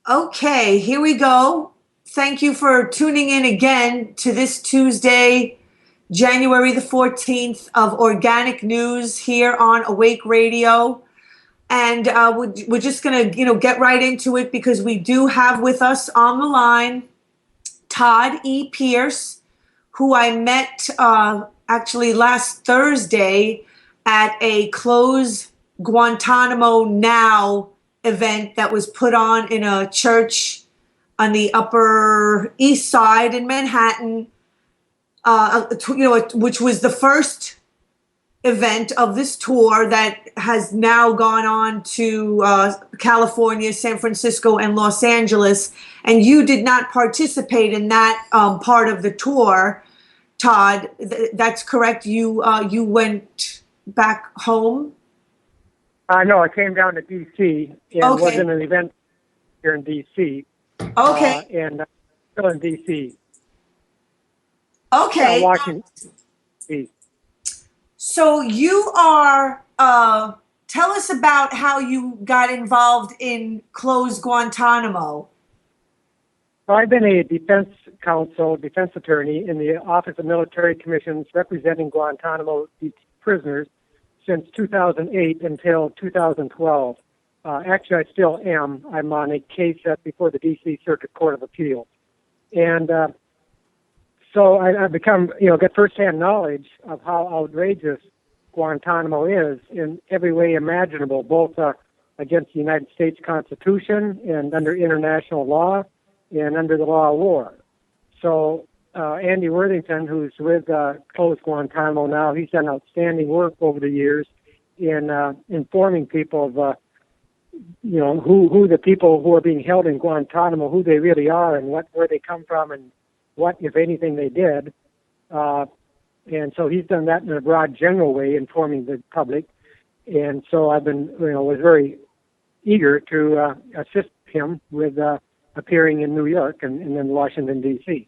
Okay, here we go. Thank you for tuning in again to this Tuesday, January the 14th of Organic News here on Awake Radio. And we're just going to, get right into it because we do have with us on the line Todd E. Pierce, who I met actually last Thursday at a Close Guantanamo Now event that was put on in a church on the Upper East Side in Manhattan, which was the first event of this tour that has now gone on to California, San Francisco, and Los Angeles. And you did not participate in that part of the tour, Todd. That's correct. You went back home. No, I came down to D.C. and was in an event here in D.C. Okay. And still in D.C. Okay. Washington, D.C. So you are, tell us about how you got involved in Close Guantanamo. Well, I've been a defense attorney in the Office of Military Commissions representing Guantanamo prisoners since 2008 until 2012. Actually, I still am. I'm on a case before the D.C. Circuit Court of Appeals. And so I've become, get firsthand knowledge of how outrageous Guantanamo is in every way imaginable, both against the United States Constitution and under international law and under the law of war. So Andy Worthington, who's with Close Guantanamo now, he's done outstanding work over the years in informing people of, who the people who are being held in Guantanamo, who they really are and where they come from and what, if anything, they did. And so he's done that in a broad, general way, informing the public. And so I've been, was very eager to assist him with appearing in New York and then Washington, D.C.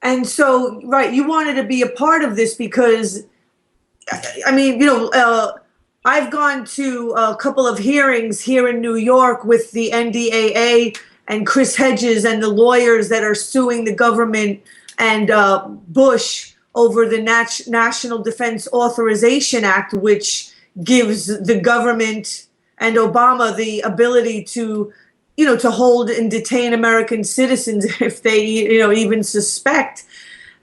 And so, right, you wanted to be a part of this because, I've gone to a couple of hearings here in New York with the NDAA and Chris Hedges and the lawyers that are suing the government and Bush over the National Defense Authorization Act, which gives the government and Obama the ability to hold and detain American citizens if they, even suspect.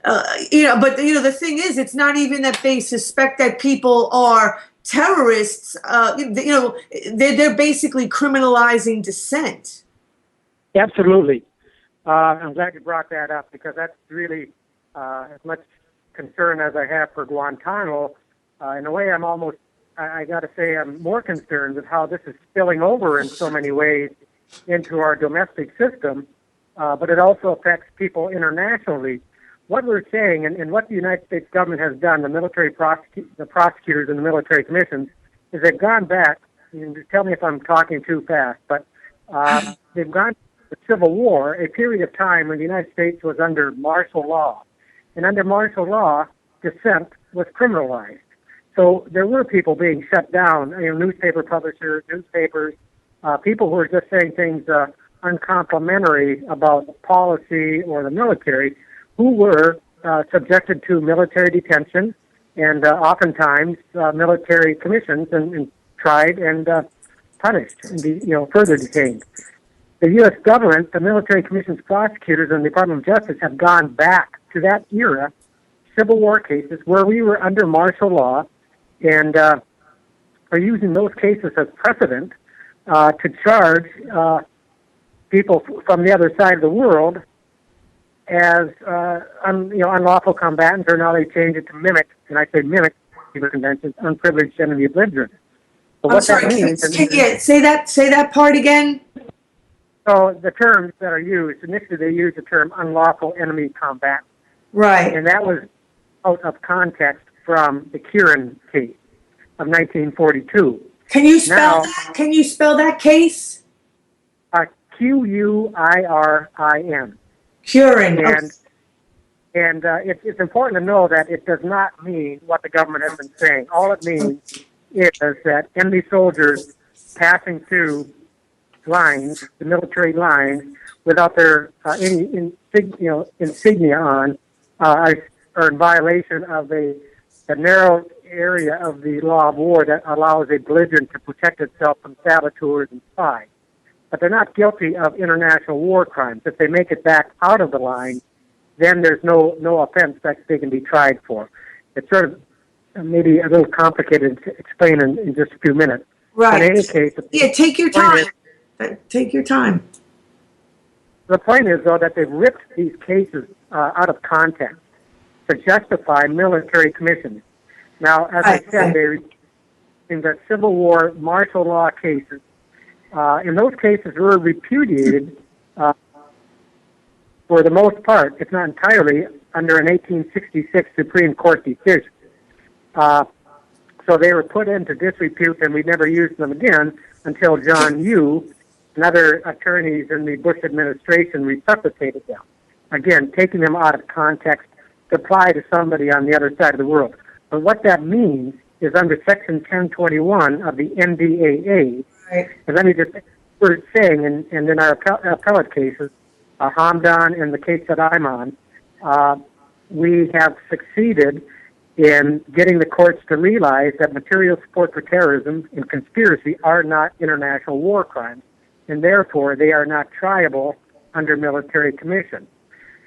But the thing is, it's not even that they suspect that people are terrorists. They're basically criminalizing dissent. Absolutely. I'm glad you brought that up because that's really as much concern as I have for Guantanamo. In a way, I got to say, I'm more concerned with how this is spilling over in so many ways into our domestic system, but it also affects people internationally. What we're saying, and what the United States government has done, the prosecutors and the military commissions, is they've gone back, and tell me if I'm talking too fast, but they've gone to the Civil War, a period of time when the United States was under martial law. And under martial law, dissent was criminalized. So there were people being shut down, newspaper publishers, newspapers, people who were just saying things uncomplimentary about policy or the military, who were subjected to military detention and oftentimes military commissions and tried and punished and further detained. The U.S. government, the military commissions, prosecutors, and the Department of Justice have gone back to that era, Civil War cases where we were under martial law, and are using those cases as precedent to charge people from the other side of the world as unlawful combatants, or now they change it to mimic, and I say mimic the conventions, unprivileged enemy of belligerents. I'm sorry, say that part again. So the terms that are used, initially they used the term unlawful enemy combatant. Right. And that was out of context from the Curran case of 1942. Can you spell that? Can you spell that case? Q-U-I-R-I-N. Curran. And it's important to know that it does not mean what the government has been saying. All it means is that enemy soldiers passing through lines, the military lines, without their any insignia on, are in violation of the narrow area of the law of war that allows a belligerent to protect itself from saboteurs and spies. But they're not guilty of international war crimes. If they make it back out of the line, then there's no offense that they can be tried for. It's sort of maybe a little complicated to explain in just a few minutes. Right. In any case, take your time. Take your time. The point is, though, that they've ripped these cases out of context to justify military commissions. Now, as I said, in the Civil War martial law cases, and those cases were repudiated for the most part, if not entirely, under an 1866 Supreme Court decision. So they were put into disrepute, and we never used them again until John Yoo and other attorneys in the Bush administration resuscitated them. Again, taking them out of context to apply to somebody on the other side of the world. But what that means is under Section 1021 of the NDAA, and let me just, we're saying, and in our appellate cases, Hamdan and the case that I'm on, we have succeeded in getting the courts to realize that material support for terrorism and conspiracy are not international war crimes, and therefore they are not triable under military commission.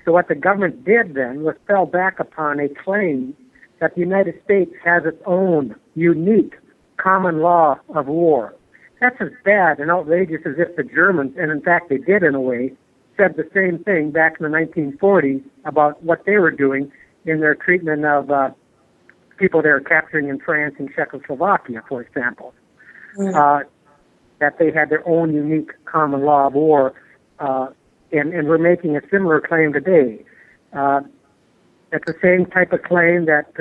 So what the government did then was fell back upon a claim that the United States has its own unique common law of war. That's as bad and outrageous as if the Germans, and in fact they did in a way, said the same thing back in the 1940s about what they were doing in their treatment of people they were capturing in France and Czechoslovakia, for example. That they had their own unique common law of war, and we're making a similar claim today. It's the same type of claim that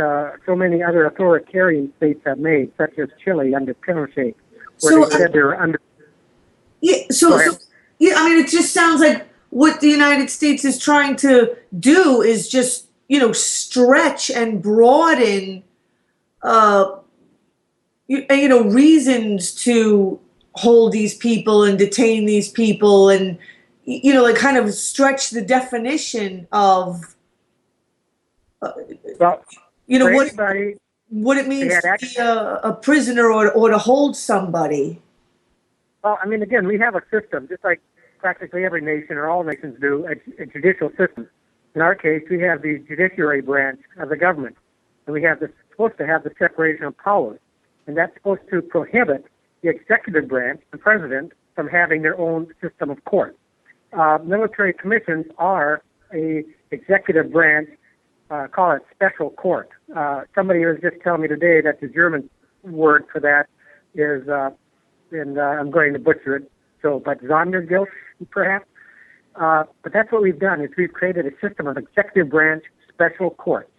so many other authoritarian states have made, such as Chile under Pinochet, where they said they were under... I mean, it just sounds like what the United States is trying to do is just, stretch and broaden, reasons to hold these people and detain these people and, kind of stretch the definition of, what it means to be a prisoner or to hold somebody. Well, I mean, again, we have a system, just like practically every nation or all nations do, a judicial system. In our case, we have the judiciary branch of the government, and we have supposed to have the separation of powers, and that's supposed to prohibit the executive branch, the president, from having their own system of court. Military commissions are a executive branch, call it special court. Somebody was just telling me today that the German word for that is, and I'm going to butcher it, but Sondergericht, perhaps. But that's what we've done, is we've created a system of executive branch special courts.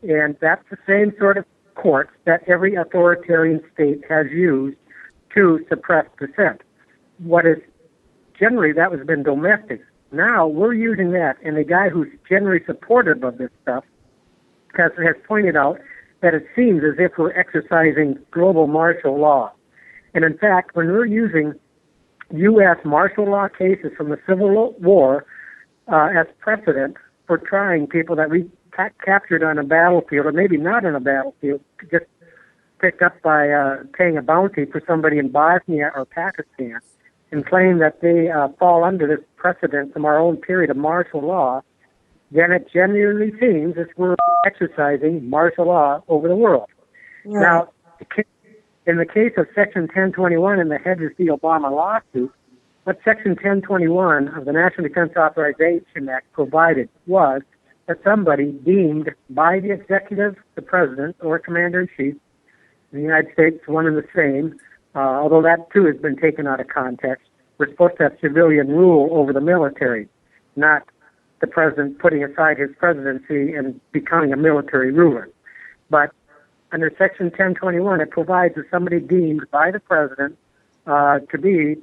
And that's the same sort of courts that every authoritarian state has used to suppress dissent. What is generally, that has been domestic. Now we're using that, and the guy who's generally supportive of this stuff has pointed out that it seems as if we're exercising global martial law. And in fact, when we're using U.S. martial law cases from the Civil War as precedent for trying people that we captured on a battlefield, or maybe not on a battlefield, just picked up by paying a bounty for somebody in Bosnia or Pakistan, and claim that they fall under this precedent from our own period of martial law, then it genuinely seems as we're exercising martial law over the world. Yeah. Now, in the case of Section 1021 in the Hedges v. Obama lawsuit, what Section 1021 of the National Defense Authorization Act provided was that somebody deemed by the executive, the president, or commander-in-chief, in the United States, one and the same, although that too has been taken out of context, we're supposed to have civilian rule over the military, not the president putting aside his presidency and becoming a military ruler. But under Section 1021, it provides that somebody deemed by the president to be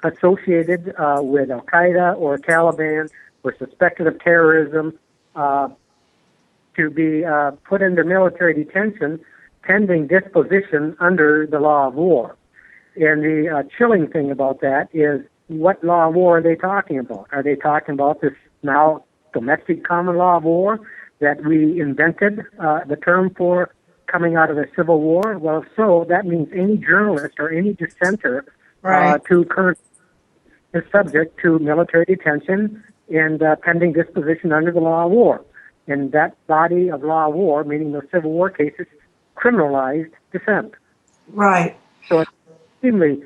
associated with Al-Qaeda or Taliban or suspected of terrorism to be put into military detention pending disposition under the law of war. And the chilling thing about that is, what law of war are they talking about? Are they talking about this now domestic common law of war that we invented the term for coming out of the Civil War? Well, if so, that means any journalist or any dissenter to current is subject to military detention and pending disposition under the law of war. And that body of law of war, meaning the Civil War cases, criminalized dissent. Right. So it's extremely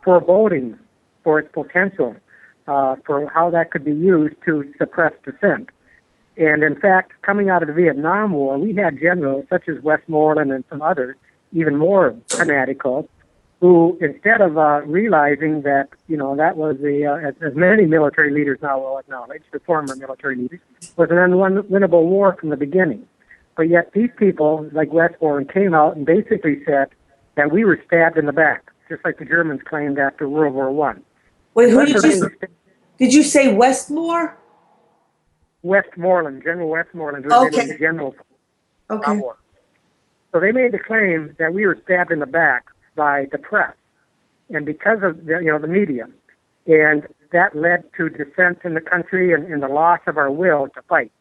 foreboding for its potential for how that could be used to suppress dissent. And in fact, coming out of the Vietnam War, we had generals such as Westmoreland and some others, even more fanatical, who, instead of realizing that, that was as many military leaders now will acknowledge, the former military leaders, was an unwinnable war from the beginning. But yet these people, like Westmoreland, came out and basically said that we were stabbed in the back, just like the Germans claimed after World War One. Wait, who did you say Westmore? Westmoreland, General Westmoreland, who was the general of the war. So they made the claim that we were stabbed in the back by the press, and because of the media, and that led to dissent in the country and the loss of our will to fight,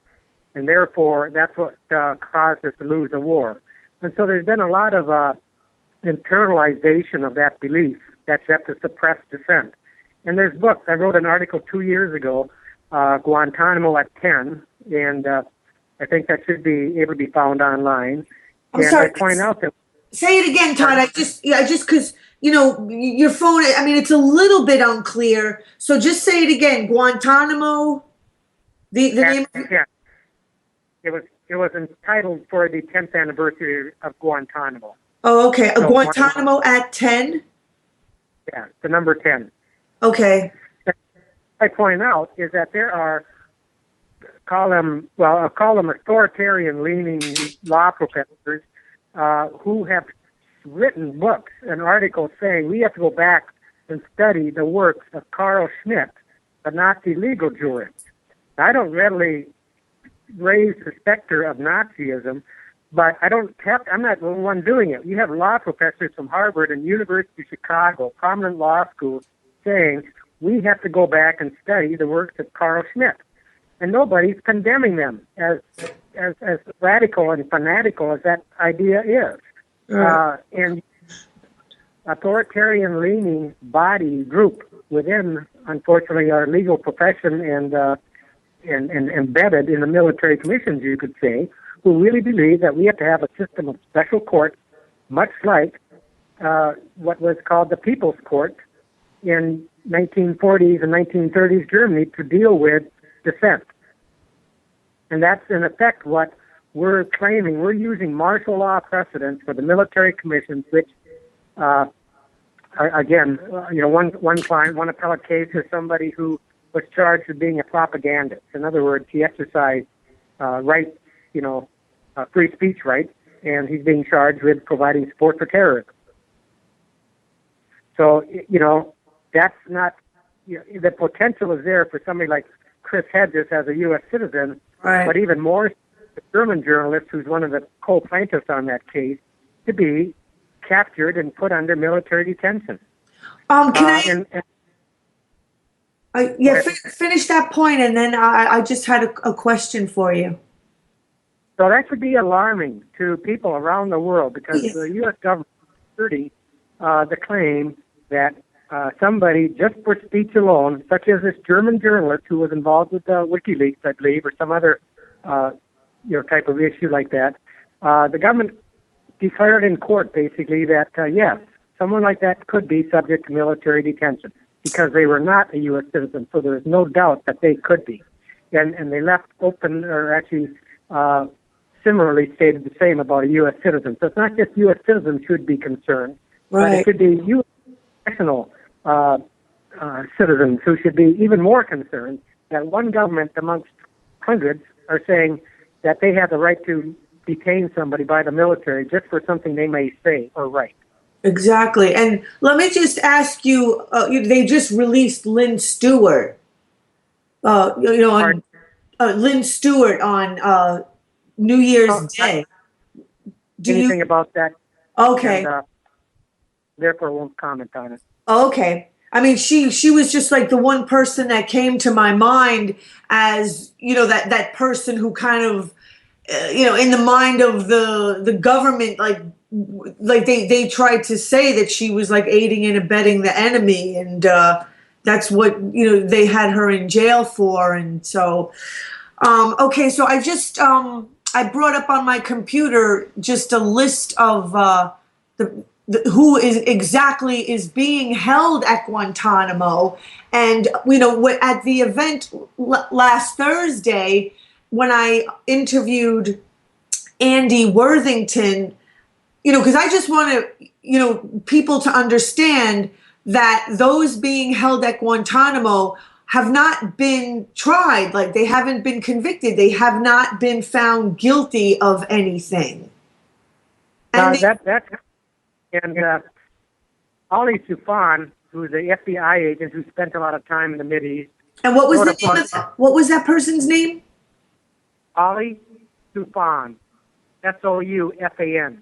and therefore that's what caused us to lose the war. And so there's been a lot of internalization of that belief that's up to suppress dissent. And there's books. I wrote an article 2 years ago, Guantanamo at 10, and I think that should be able to be found online. I'm sorry. I point out that. Say it again, Todd. I just because your phone. I mean, it's a little bit unclear. So just say it again. Guantanamo. The name. Yeah. It was entitled for the 10th anniversary of Guantanamo. Oh, okay. So Guantanamo at 10. Yeah, the number 10. Okay. I point out is that there are, I'll call them authoritarian-leaning law professors who have written books and articles saying we have to go back and study the works of Carl Schmitt, the Nazi legal jurist. I don't readily raise the specter of Nazism, but I'm not the one doing it. You have law professors from Harvard and University of Chicago, prominent law schools, saying we have to go back and study the works of Carl Schmitt. And nobody's condemning them as radical and fanatical as that idea is. And authoritarian-leaning body group within, unfortunately, our legal profession and embedded in the military commissions, you could say, who really believe that we have to have a system of special courts, much like what was called the People's Court in 1940s and 1930s Germany to deal with dissent. And that's in effect what we're claiming. We're using martial law precedents for the military commissions, which, again, one client, one appellate case is somebody who was charged with being a propagandist. In other words, he exercised rights, free speech rights, and he's being charged with providing support for terrorism. So, that's not, the potential is there for somebody like Chris Hedges as a U.S. citizen, right. But even more, the German journalist who's one of the co-plaintiffs on that case, to be captured and put under military detention. Finish that point, and then I just had a question for you. So that should be alarming to people around the world because the U.S. government is the claim that somebody, just for speech alone, such as this German journalist who was involved with WikiLeaks, I believe, or some other type of issue like that, the government declared in court basically that yes, someone like that could be subject to military detention because they were not a U.S. citizen. So there is no doubt that they could be, and they left open, or actually similarly stated the same about a U.S. citizen. So it's not just U.S. citizens should be concerned, right. But it could be U.S. national citizens who should be even more concerned that one government amongst hundreds are saying that they have the right to detain somebody by the military just for something they may say or write. Exactly. And let me just ask you, they just released Lynn Stewart, Lynn Stewart on New Year's Day. Anything about that? Okay. And, therefore won't comment on it. Okay. I mean, she was just like the one person that came to my mind as, that person who kind of, in the mind of the government, like they tried to say that she was like aiding and abetting the enemy, and that's what they had her in jail for. And so okay, so I just I brought up on my computer just a list of who is exactly is being held at Guantanamo. And what at the event last Thursday, when I interviewed Andy Worthington, because I just want to, people to understand that those being held at Guantanamo have not been tried, like they haven't been convicted, they have not been found guilty of anything. And Ali Soufan, who's an FBI agent who spent a lot of time in the Mideast. And what was what was that person's name? Ali Soufan, Soufan,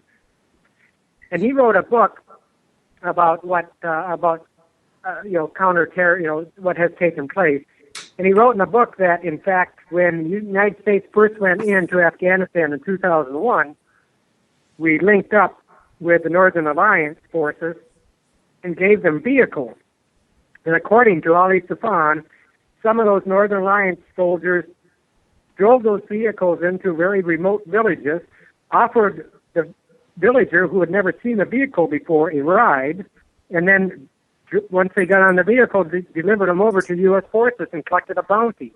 and he wrote a book about counter-terror, what has taken place. And he wrote in the book that, in fact, when the United States first went into Afghanistan in 2001, we linked up with the Northern Alliance forces and gave them vehicles. And according to Ali Soufan, some of those Northern Alliance soldiers drove those vehicles into very remote villages, offered the villager who had never seen a vehicle before a ride, and then once they got on the vehicle, delivered them over to U.S. forces and collected a bounty.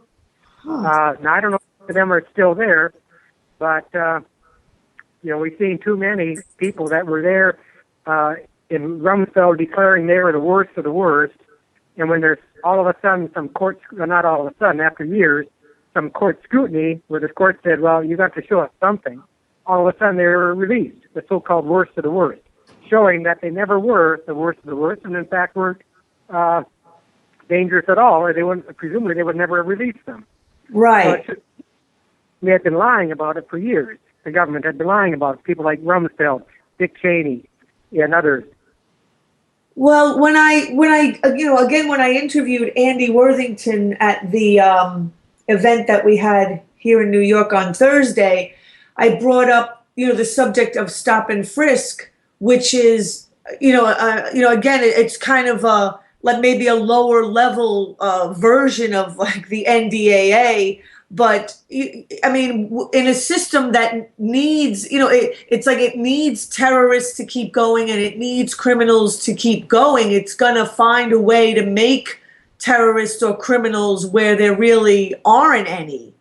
Now, I don't know if them are still there, but, we've seen too many people that were there in Rumsfeld declaring they were the worst of the worst, and when there's all of a sudden some court, not all of a sudden, after years, some court scrutiny where the court said, well, you got to show us something, all of a sudden they were released, the so-called worst of the worst, showing that they never were the worst of the worst, and in fact weren't dangerous at all, or they wouldn't, presumably they would never have released them. Right. So they had been lying about it for years. The government had been lying about it. People like Rumsfeld, Dick Cheney, and others. Well, when I when I interviewed Andy Worthington at the event that we had here in New York on Thursday, I brought up the subject of stop and frisk, which is again it's kind of like maybe a lower level version of like the NDAA. But I mean, in a system that needs, it's like it needs terrorists to keep going and it needs criminals to keep going. It's going to find a way to make terrorists or criminals where there really aren't any.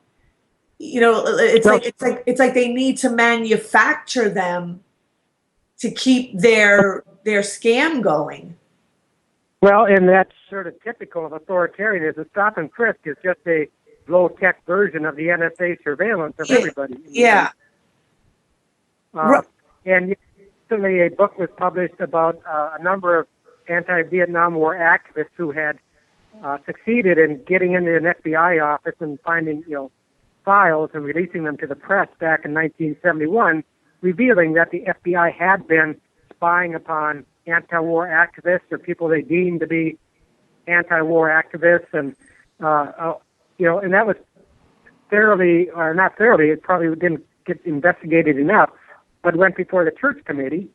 It's like they need to manufacture them to keep their scam going. Well, and that's sort of typical of authoritarianism. Stop and frisk is just a low-tech version of the NSA surveillance of everybody. Yeah. And recently a book was published about a number of anti-Vietnam War activists who had succeeded in getting into an FBI office and finding, files and releasing them to the press back in 1971, revealing that the FBI had been spying upon anti-war activists or people they deemed to be anti-war activists, and and that was thoroughly, or not thoroughly, it probably didn't get investigated enough, but went before the Church Committee.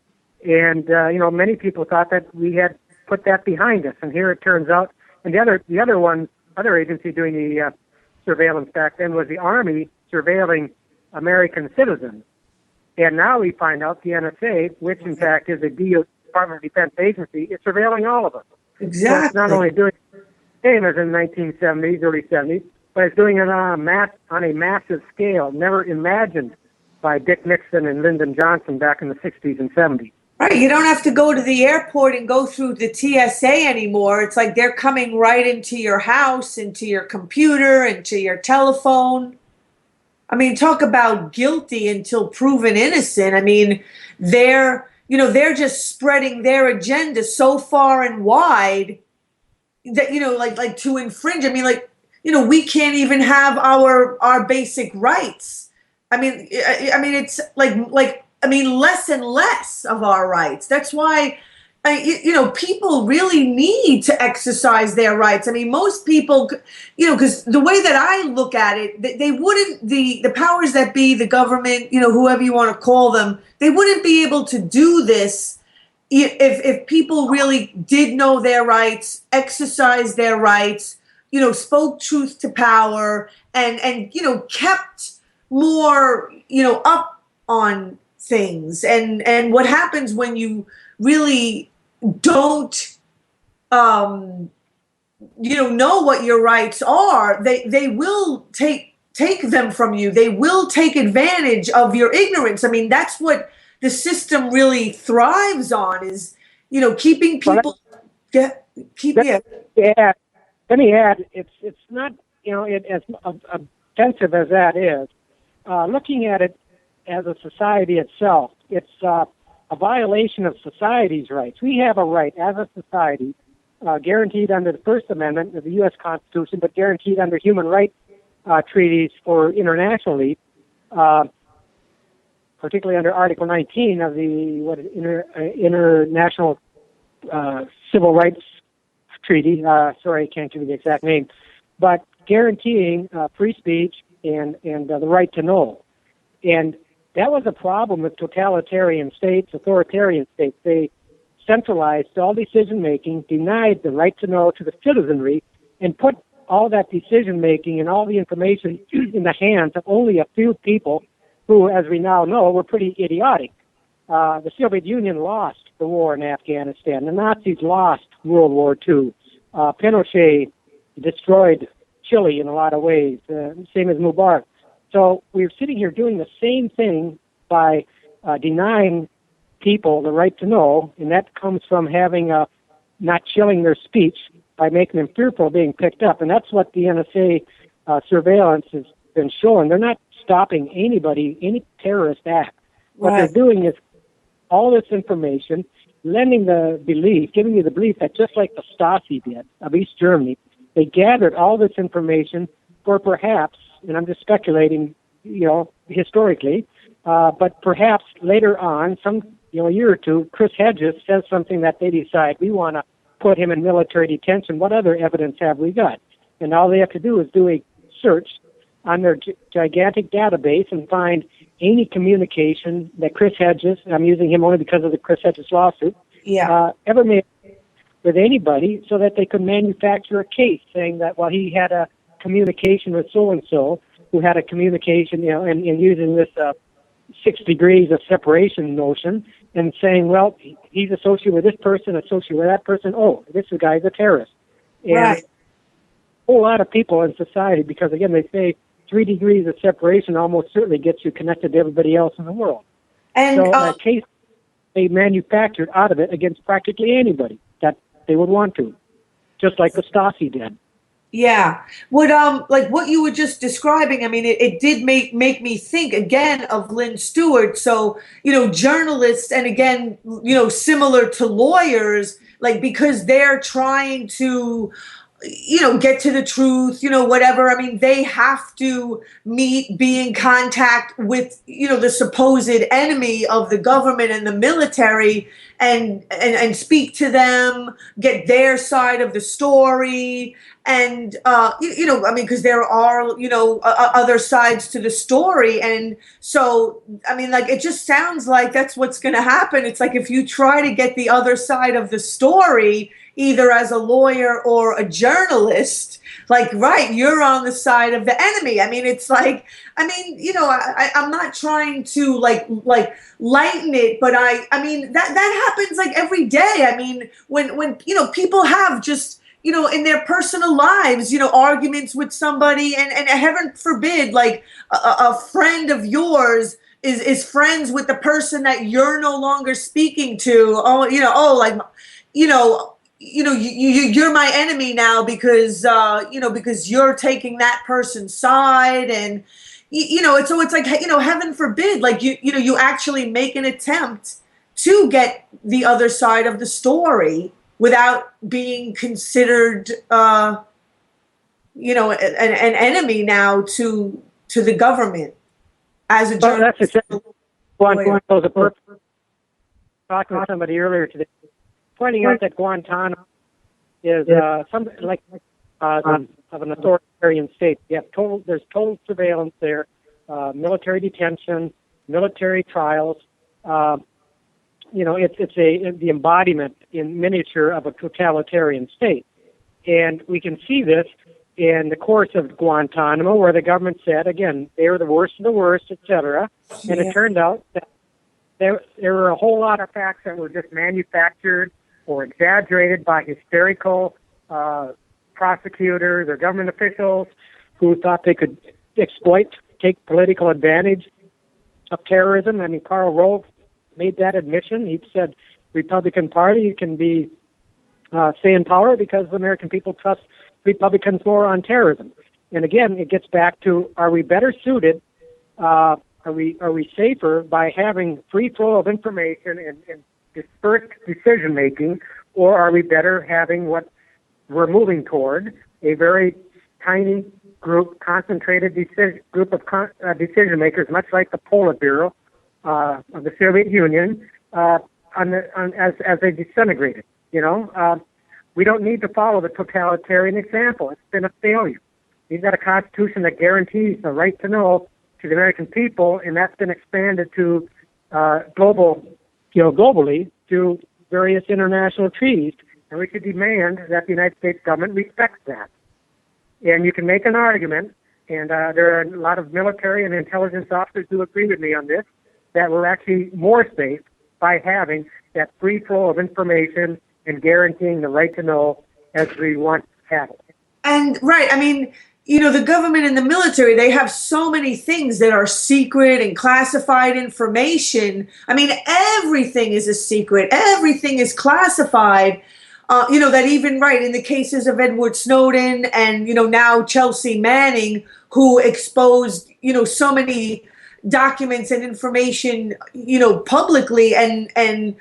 And, many people thought that we had put that behind us. And here it turns out, and the other agency doing the surveillance back then was the Army surveilling American citizens. And now we find out the NSA, which in fact is a Department of Defense agency, is surveilling all of us. Exactly. So it's not only doing the same as in the 1970s, early 70s, but it's doing it on a massive scale, never imagined by Dick Nixon and Lyndon Johnson back in the 60s and 70s. Right. You don't have to go to the airport and go through the TSA anymore. It's like they're coming right into your house, into your computer, into your telephone. I mean, talk about guilty until proven innocent. I mean, they're just spreading their agenda so far and wide that, like to infringe. I mean, we can't even have our basic rights. I mean, it's less and less of our rights. That's why, people really need to exercise their rights. I mean, most people, because the way that I look at it, they wouldn't, the powers that be, the government, whoever you want to call them, they wouldn't be able to do this if people really did know their rights, exercised their rights, spoke truth to power, and kept more, up on things. And what happens when you really don't know what your rights are, they will take them from you. They will take advantage of your ignorance. I mean, that's what the system really thrives on, is keeping people Yeah. Let me add, it's not, as offensive as that is, looking at it as a society itself, it's a violation of society's rights. We have a right as a society, guaranteed under the First Amendment of the U.S. Constitution, but guaranteed under human rights treaties or internationally, particularly under Article 19 of the International Civil Rights Treaty. Sorry, I can't give you the exact name, but guaranteeing free speech and the right to know. And that was a problem with totalitarian states, authoritarian states. They centralized all decision-making, denied the right to know to the citizenry, and put all that decision-making and all the information in the hands of only a few people who, as we now know, were pretty idiotic. The Soviet Union lost the war in Afghanistan. The Nazis lost World War II. Pinochet destroyed Chile in a lot of ways, same as Mubarak. So we're sitting here doing the same thing by denying people the right to know, and that comes from having not chilling their speech by making them fearful of being picked up. And that's what the NSA surveillance has been showing. They're not stopping anybody, any terrorist act. What they're doing is all this information, lending the belief, giving you the belief that just like the Stasi did of East Germany, they gathered all this information for perhaps, and I'm just speculating, historically, but perhaps later on, a year or two, Chris Hedges says something that they decide, we want to put him in military detention. What other evidence have we got? And all they have to do is do a search on their gigantic database and find any communication that Chris Hedges, I'm using him only because of the Chris Hedges lawsuit, ever made with anybody, so that they could manufacture a case saying that, well, he had a communication with so-and-so who had a communication, and using this 6 degrees of separation notion and saying, well, he's associated with this person, associated with that person. Oh, this guy's a terrorist. And a whole lot of people in society, because, again, they say 3 degrees of separation almost certainly gets you connected to everybody else in the world. And so that case, they manufactured out of it against practically anybody that they would want to, just like the Stasi did. Yeah. Like what you were just describing, I mean, it did make me think again of Lynn Stewart. So, journalists, and again, similar to lawyers, like, because they're trying to, get to the truth, whatever. I mean, they have to be in contact with, the supposed enemy of the government and the military, and speak to them, get their side of the story. And, I mean, because there are, other sides to the story. And so, I mean, like, it just sounds like that's what's going to happen. It's like if you try to get the other side of the story, either as a lawyer or a journalist, like, right, you're on the side of the enemy. I mean, it's like, I mean, I'm not trying to like lighten it, but I mean, that happens like every day. I mean, when people have just, in their personal lives, arguments with somebody, and heaven forbid, like a friend of yours is friends with the person that you're no longer speaking to. You're my enemy now because because you're taking that person's side, and so it's like, heaven forbid, like you actually make an attempt to get the other side of the story without being considered an enemy now to the government as a journalist. Well, that's exactly. Talking to somebody earlier today pointing out that Guantanamo is something like of an authoritarian state. There's total surveillance there, military detention, military trials. It's the embodiment in miniature of a totalitarian state. And we can see this in the course of Guantanamo, where the government said, again, they were the worst of the worst, et cetera. And it turned out that there were a whole lot of facts that were just manufactured or exaggerated by hysterical prosecutors or government officials who thought they could take political advantage of terrorism. I mean, Karl Rove made that admission. He said, Republican Party can stay in power because the American people trust Republicans more on terrorism. And again, it gets back to, are we better suited, are we safer by having free flow of information and dispersed decision making, or are we better having what we're moving toward, a very tiny group, concentrated group of decision makers, much like the Politburo of the Soviet Union, as they disintegrated. We don't need to follow the totalitarian example. It's been a failure. We've got a constitution that guarantees the right to know to the American people, and that's been expanded to globally to various international treaties. And we should demand that the United States government respects that. And you can make an argument, and there are a lot of military and intelligence officers who agree with me on this, that we're actually more safe by having that free flow of information and guaranteeing the right to know as we once had it. And right, I mean, the government and the military, they have so many things that are secret and classified information. I mean, everything is a secret. Everything is classified. That even, right, in the cases of Edward Snowden and, now Chelsea Manning, who exposed, so many documents and information, publicly. And again,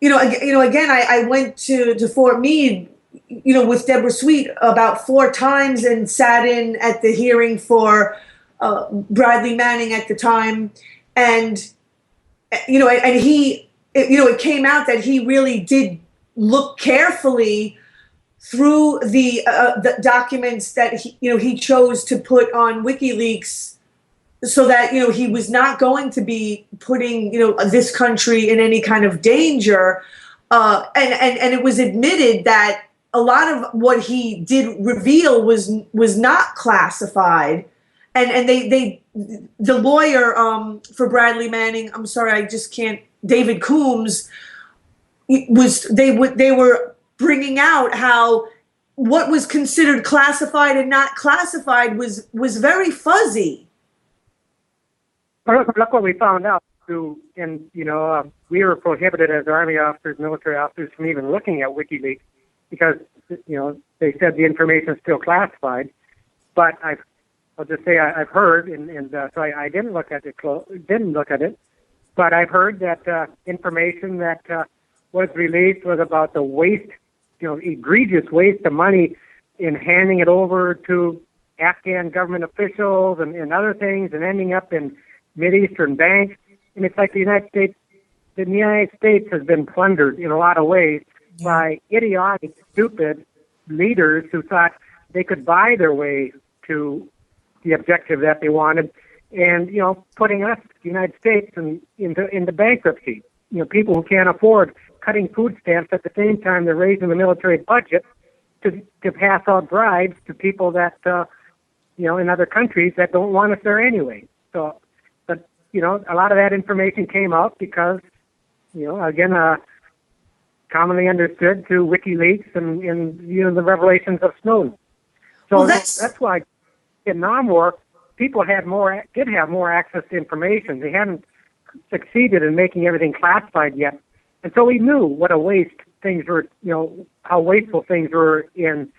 I went to Fort Meade, with Deborah Sweet about 4 times and sat in at the hearing for Bradley Manning at the time. And, and he, it came out that he really did look carefully through the documents that he chose to put on WikiLeaks, so that he was not going to be putting this country in any kind of danger, and it was admitted that a lot of what he did reveal was not classified, and the lawyer for Bradley Manning, I'm sorry, I just can't, David Coombs, they were bringing out how what was considered classified and not classified was very fuzzy. Look what we found out too, and we were prohibited as Army officers, military officers, from even looking at WikiLeaks because they said the information is still classified. But I'll just say I've heard, and so I didn't look at it. But I've heard that information that was released was about the waste, egregious waste of money in handing it over to Afghan government officials and other things, and ending up in Mideastern banks. And it's like the United States has been plundered in a lot of ways by idiotic, stupid leaders who thought they could buy their way to the objective that they wanted, and putting us, the United States, into bankruptcy. People who can't afford cutting food stamps at the same time they're raising the military budget to pass out bribes to people that in other countries that don't want us there anyway. So, but a lot of that information came out because again, commonly understood through WikiLeaks and the revelations of Snowden. So that's why in Namor, people did have more access to information. They hadn't succeeded in making everything classified yet. And so we knew what a waste things were, how wasteful things were in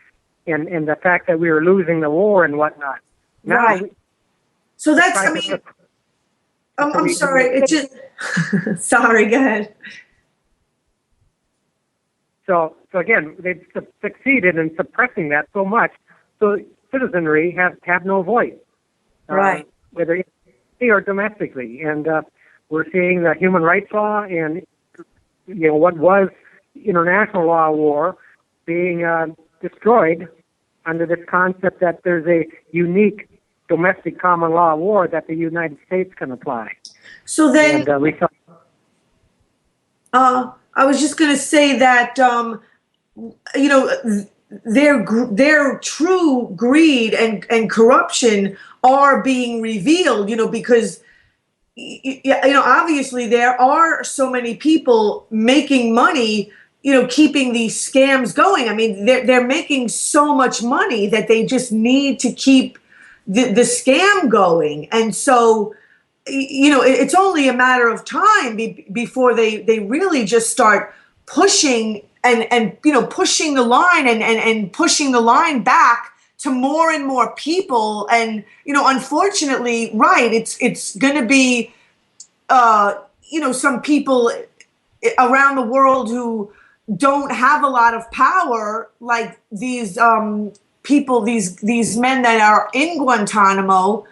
the fact that we were losing the war and whatnot. Now, right. So that's, I'm sorry, it just, sorry, go ahead. So again, they've succeeded in suppressing that so much, so citizenry have no voice. Right. Whether or domestically. And we're seeing the human rights law and what was international law of war being destroyed under this concept that there's a unique domestic common law of war that the United States can apply. So then, And, we saw. I was just going to say that, their true greed and corruption are being revealed, because, obviously there are so many people making money, keeping these scams going. I mean, they're making so much money that they just need to keep the scam going. And so, it's only a matter of time before they really just start pushing and pushing the line and pushing the line back to more and more people. And, unfortunately, right, it's going to be, some people around the world who don't have a lot of power, like these people, these men that are in Guantanamo.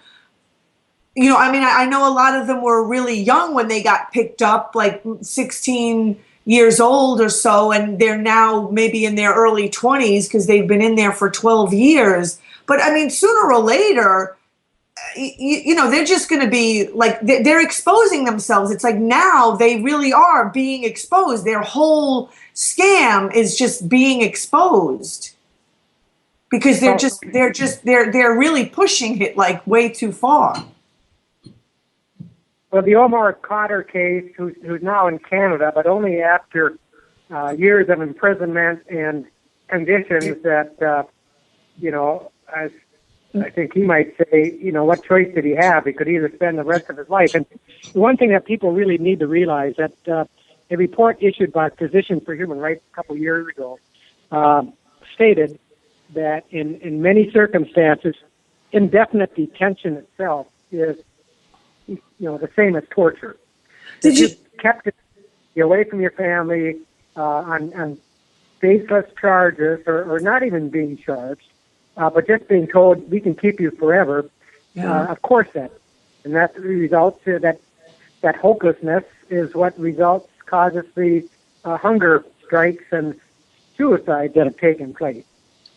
I know a lot of them were really young when they got picked up, like 16 years old or so, and they're now maybe in their early 20s because they've been in there for 12 years. But sooner or later, they're just going to be like, they're exposing themselves. It's like now they really are being exposed. Their whole scam is just being exposed because they're really pushing it like way too far. Well, the Omar Khadr case, who's now in Canada, but only after years of imprisonment and conditions that, as I think he might say, what choice did he have? He could either spend the rest of his life. And one thing that people really need to realize that a report issued by Physicians for Human Rights a couple years ago stated that in many circumstances, indefinite detention itself is the same as torture. Did you kept you away from your family on baseless charges or not even being charged, but just being told we can keep you forever? Yeah. Of course that results that hopelessness is what causes the hunger strikes and suicides that have taken place.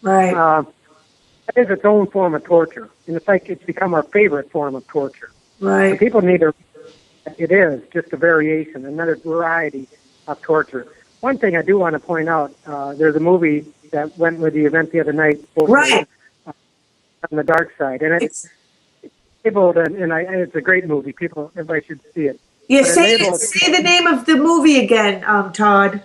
Right. That is its own form of torture, and it's become our favorite form of torture. Right. And people need to. It is just a variation, another variety of torture. One thing I do want to point out: there's a movie that went with the event the other night, right, On the Dark Side, and it's labeled, and it's a great movie. Everybody should see it. Yeah, say the name of the movie again, Todd.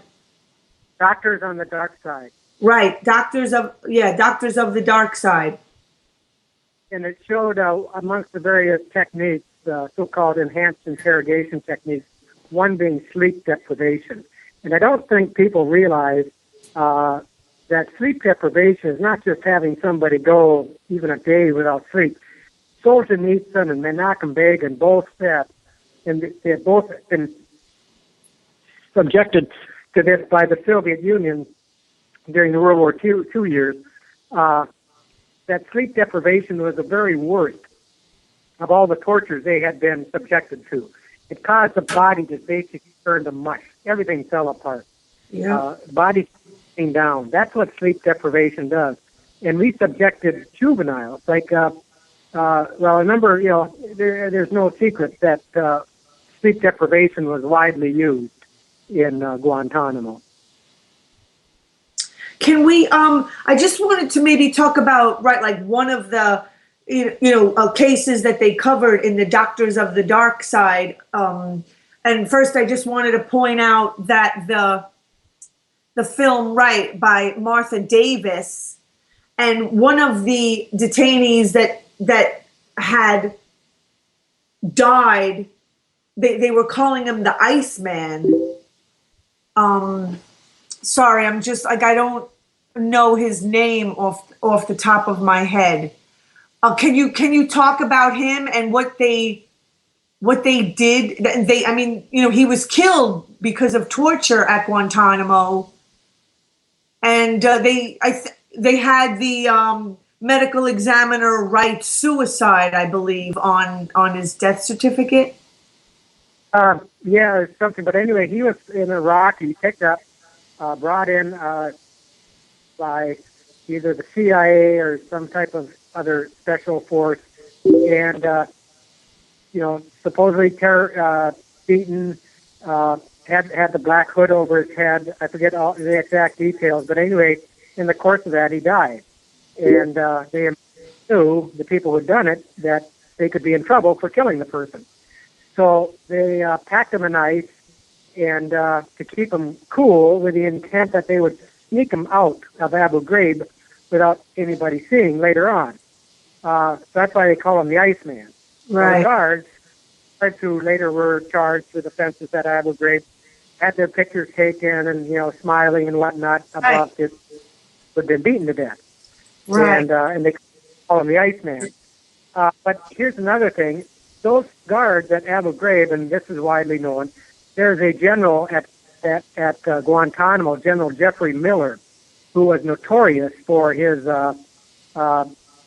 Doctors on the Dark Side. Right, Doctors of the Dark Side. And it showed amongst the various techniques, so-called enhanced interrogation techniques, one being sleep deprivation. And I don't think people realize that sleep deprivation is not just having somebody go even a day without sleep. Solzhenitsyn and Menachem Begin both said, and they had both been subjected to this by the Soviet Union during the World War II years, that sleep deprivation was the very worst of all the tortures they had been subjected to. It caused the body to basically turn to mush. Everything fell apart. Yeah. Body came down. That's what sleep deprivation does. And we subjected juveniles, like, a number, there's no secret that sleep deprivation was widely used in Guantanamo. Can we, I just wanted to maybe talk about, right, like one of the, cases that they covered in the Doctors of the Dark Side. And first, I just wanted to point out that the film, right, by Martha Davis, and one of the detainees that had died, they were calling him the Iceman. Sorry, I'm just like, I don't know his name off the top of my head. Can you talk about him and what they did? He was killed because of torture at Guantanamo, and they had the medical examiner write suicide, I believe, on his death certificate. Yeah, something. But anyway, he was in Iraq. He picked up brought in by either the CIA or some type of other special force, and supposedly beaten, had the black hood over his head. I forget all the exact details, but anyway, in the course of that, he died, and they knew, the people who had done it, that they could be in trouble for killing the person. So they packed him in ice, and to keep him cool, with the intent that they would sneak him out of Abu Ghraib without anybody seeing later on. So that's why they call him the Iceman. Right. The guards who later were charged with offenses at Abu Ghraib had their pictures taken and, smiling and whatnot about it, who had been beaten to death. Right. And they call him the Iceman. But here's another thing. Those guards at Abu Ghraib, and this is widely known, there's a general at Guantanamo, General Jeffrey Miller, who was notorious for his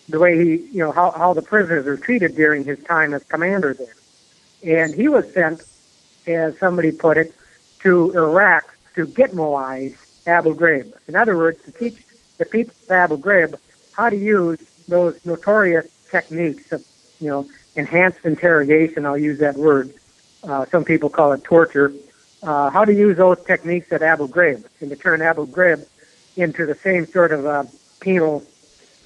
the way he, how the prisoners were treated during his time as commander there. And he was sent, as somebody put it, to Iraq to gitmoize Abu Ghraib. In other words, to teach the people of Abu Ghraib how to use those notorious techniques of, enhanced interrogation, I'll use that word. Some people call it torture. How to use those techniques at Abu Ghraib and to turn Abu Ghraib into the same sort of penal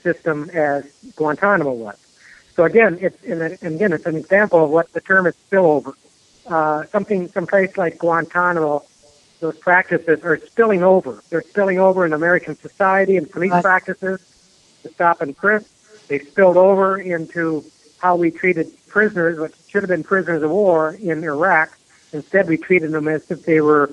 system as Guantanamo was. So again, it's an example of what the term is spillover. Some place like Guantanamo, those practices are spilling over. They're spilling over in American society and police practices to stop and frisk. They spilled over into how we treated prisoners, which should have been prisoners of war in Iraq. Instead, we treated them as if they were,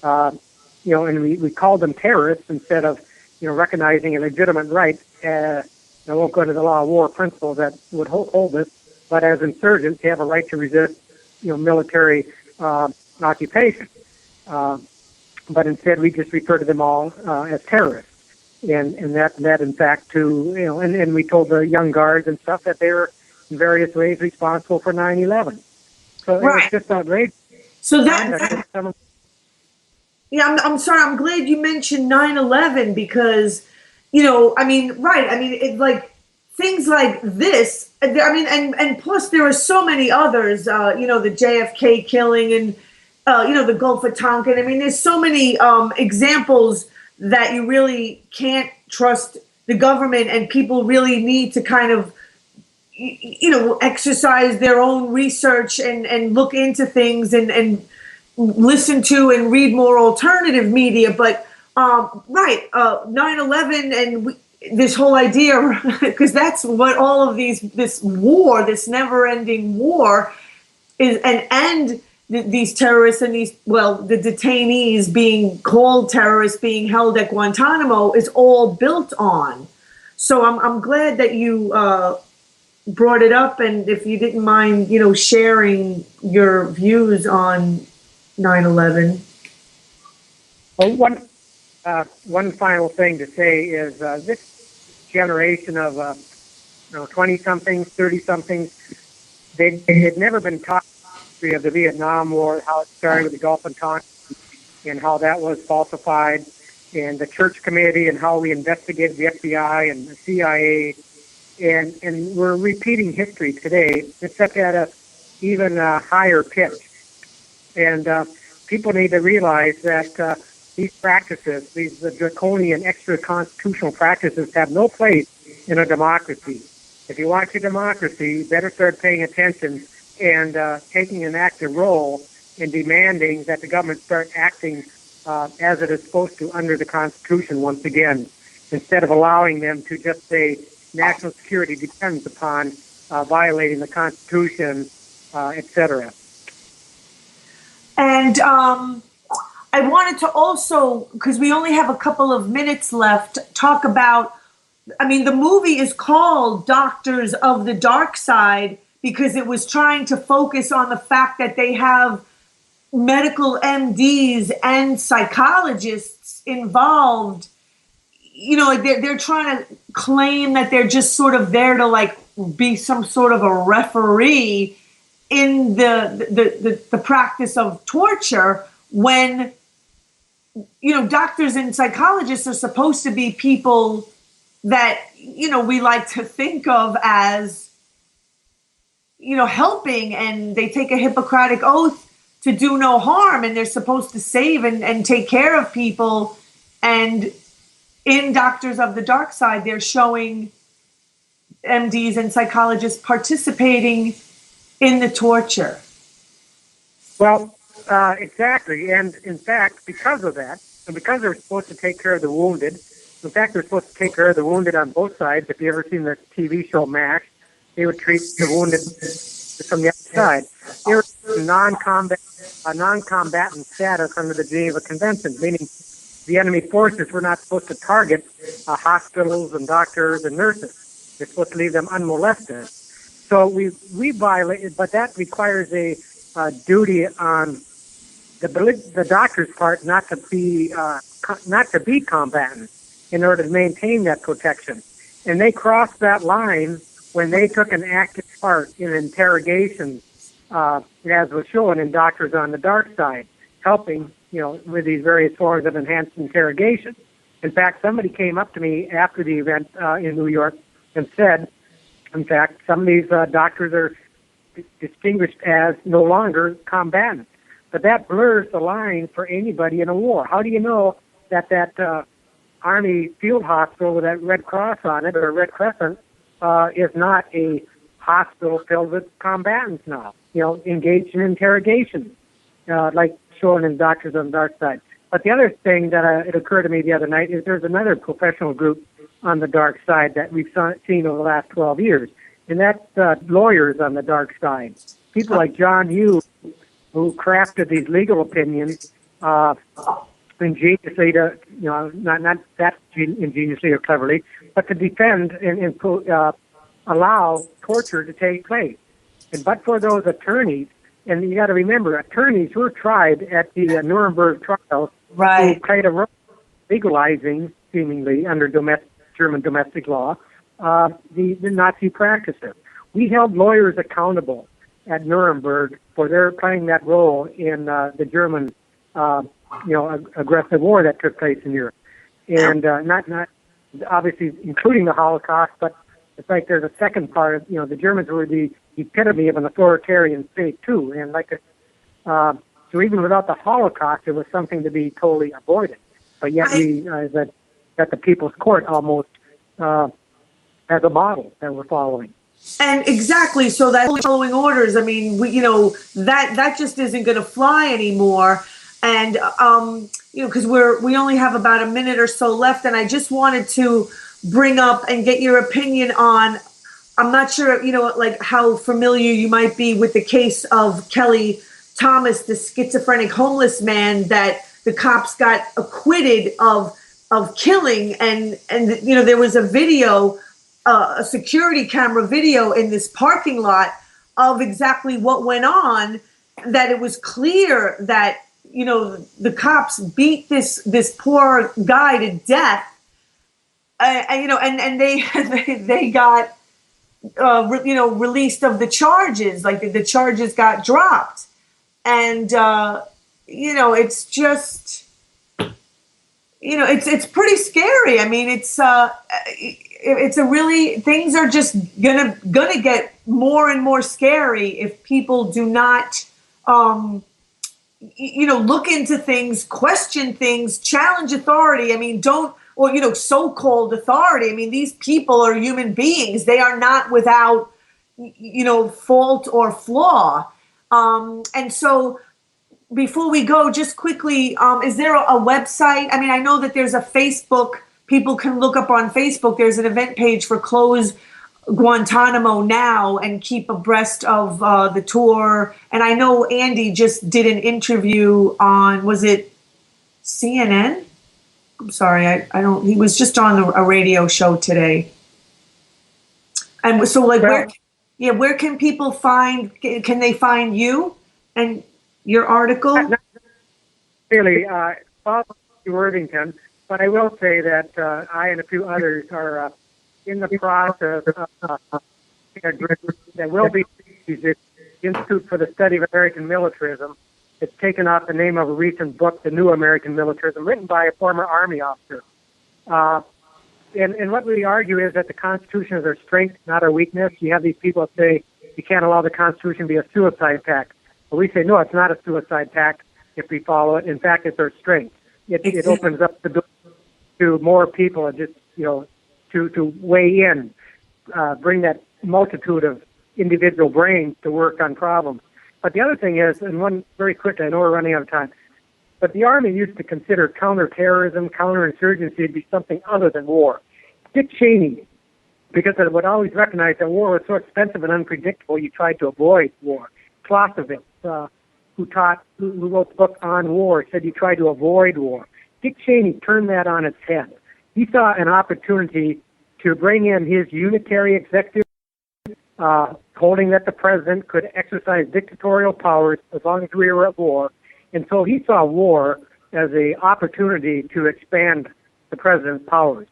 and we called them terrorists instead of, recognizing a legitimate right. I won't go into the law of war principles that would hold this, but as insurgents, they have a right to resist, military occupation. But instead, we just refer to them all as terrorists. And that in fact, and we told the young guards and stuff that they were in various ways responsible for 9/11. So it was just outrageous. So I'm sorry. I'm glad you mentioned 9/11 because, it's like things like this. And plus there are so many others. The JFK killing and the Gulf of Tonkin. There's so many examples that you really can't trust the government, and people really need to kind of exercise their own research and look into things and listen to and read more alternative media. But 9/11 and this whole idea, because that's what all of this never-ending war is, and these terrorists and the detainees being called terrorists being held at Guantanamo is all built on. So I'm glad that you brought it up, and if you didn't mind, sharing your views on 9/11. Well, one final thing to say is this generation of 20-somethings, 30-somethings, they had never been taught the history of the Vietnam War, how it started with the Gulf of Tonkin, and how that was falsified, and the Church Committee, and how we investigated the FBI and the CIA, and we're repeating history today, except at a even higher pitch. And people need to realize that these practices, these draconian extra-constitutional practices, have no place in a democracy. If you want your democracy, you better start paying attention and taking an active role in demanding that the government start acting as it is supposed to under the Constitution once again, instead of allowing them to just say national security depends upon violating the Constitution, etc. And I wanted to also, because we only have a couple of minutes left, talk about, the movie is called Doctors of the Dark Side because it was trying to focus on the fact that they have medical MDs and psychologists involved. They're trying to claim that they're just sort of there to be some sort of a referee in the practice of torture, when doctors and psychologists are supposed to be people that, we like to think of as, helping, and they take a Hippocratic oath to do no harm, and they're supposed to save and take care of people. And in Doctors of the Dark Side, they're showing MDs and psychologists participating in the torture. Well, exactly. And in fact, because of that, and because they're supposed to take care of the wounded, in fact, they're supposed to take care of the wounded on both sides. If you ever seen the TV show MASH, they would treat the wounded from the other side. They were non-combatant status under the Geneva Convention, meaning the enemy forces were not supposed to target hospitals and doctors and nurses. They're supposed to leave them unmolested. So we violated, but that requires a duty on the doctor's part not to be combatant in order to maintain that protection. And they crossed that line when they took an active part in interrogations, as was shown in Doctors on the Dark Side, helping, with these various forms of enhanced interrogation. In fact, somebody came up to me after the event in New York and said, in fact, some of these doctors are distinguished as no longer combatants. But that blurs the line for anybody in a war. How do you know that Army field hospital with that Red Cross on it, or Red Crescent, is not a hospital filled with combatants now, engaged in interrogation, like shown in Doctors on the Dark Side. But the other thing that it occurred to me the other night is there's another professional group on the dark side that we've seen over the last 12 years, and that's lawyers on the dark side. People like John Hughes, who crafted these legal opinions ingeniously to, not that ingeniously or cleverly, but to defend and allow torture to take place. And but for those attorneys, and you got to remember, attorneys were tried at the Nuremberg trials, right, who played a role legalizing, seemingly under German domestic law, the Nazi practices. We held lawyers accountable at Nuremberg for their playing that role in the German, aggressive war that took place in Europe, and not obviously including the Holocaust, but it's like there's a second part of, the Germans were the epitome of an authoritarian state too, and so even without the Holocaust, it was something to be totally avoided. But yet that the People's Court almost as a model that we're following. And exactly, so that following orders, I mean, that just isn't going to fly anymore. And because we only have about a minute or so left, and I just wanted to bring up and get your opinion on. I'm not sure, like how familiar you might be with the case of Kelly Thomas, the schizophrenic homeless man that the cops got acquitted of killing, and there was a video, a security camera video in this parking lot of exactly what went on, that it was clear that the cops beat this poor guy to death, and they got released of the charges, like the charges got dropped, and it's just it's pretty scary. I mean, it's a really, things are just gonna get more and more scary if people do not look into things, question things, challenge authority. I mean, so-called authority. I mean, these people are human beings. They are not without fault or flaw. And so before we go, just quickly, is there a website? I mean, I know that there's a Facebook. People can look up on Facebook. There's an event page for Close Guantanamo Now and keep abreast of the tour. And I know Andy just did an interview on, was it CNN? I'm sorry, I don't. He was just on a radio show today. And so, where can people find? Can they find you and your article? Not really, Worthington, but I will say that I and a few others are in the process of that will be the Institute for the Study of American Militarism, It's taken off the name of a recent book, The New American Militarism, written by a former Army officer. And what we argue is that the Constitution is our strength, not our weakness. You have these people that say you can't allow the Constitution to be a suicide pact. But we say, no, it's not a suicide pact if we follow it. In fact, it's our strength. It opens up the door to more people and just, to weigh in, bring that multitude of individual brains to work on problems. But the other thing is, and one very quickly, I know we're running out of time, but the Army used to consider counterterrorism, counterinsurgency to be something other than war. Dick Cheney, because it would always recognize that war was so expensive and unpredictable, you tried to avoid war. Clausewitz, who wrote the book On War, said you tried to avoid war. Dick Cheney turned that on its head. He saw an opportunity to bring in his unitary executive, holding that the president could exercise dictatorial powers as long as we were at war. And so he saw war as an opportunity to expand the president's powers.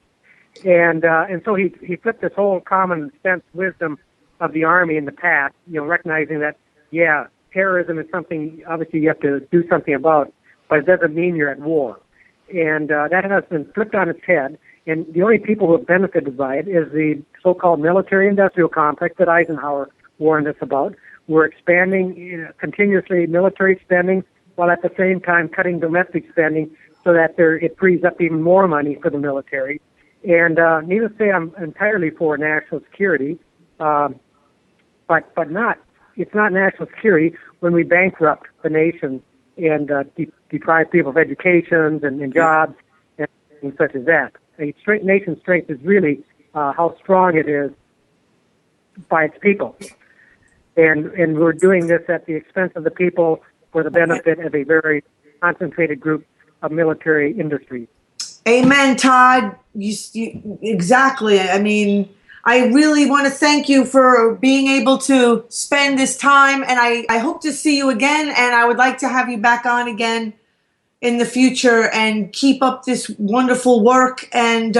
And so he flipped this whole common sense wisdom of the Army in the past, recognizing that, terrorism is something obviously you have to do something about, but it doesn't mean you're at war. And that has been flipped on its head. And the only people who have benefited by it is the so-called military-industrial complex that Eisenhower warned us about. We're expanding continuously military spending, while at the same time cutting domestic spending so that it frees up even more money for the military. And needless to say, I'm entirely for national security, but it's not national security when we bankrupt the nation and deprive people of educations and jobs and such as that. A nation's strength is really how strong it is by its people. And we're doing this at the expense of the people for the benefit of a very concentrated group of military industries. Amen, Todd. Exactly. I mean, I really want to thank you for being able to spend this time, and I hope to see you again, and I would like to have you back on again in the future, and keep up this wonderful work, and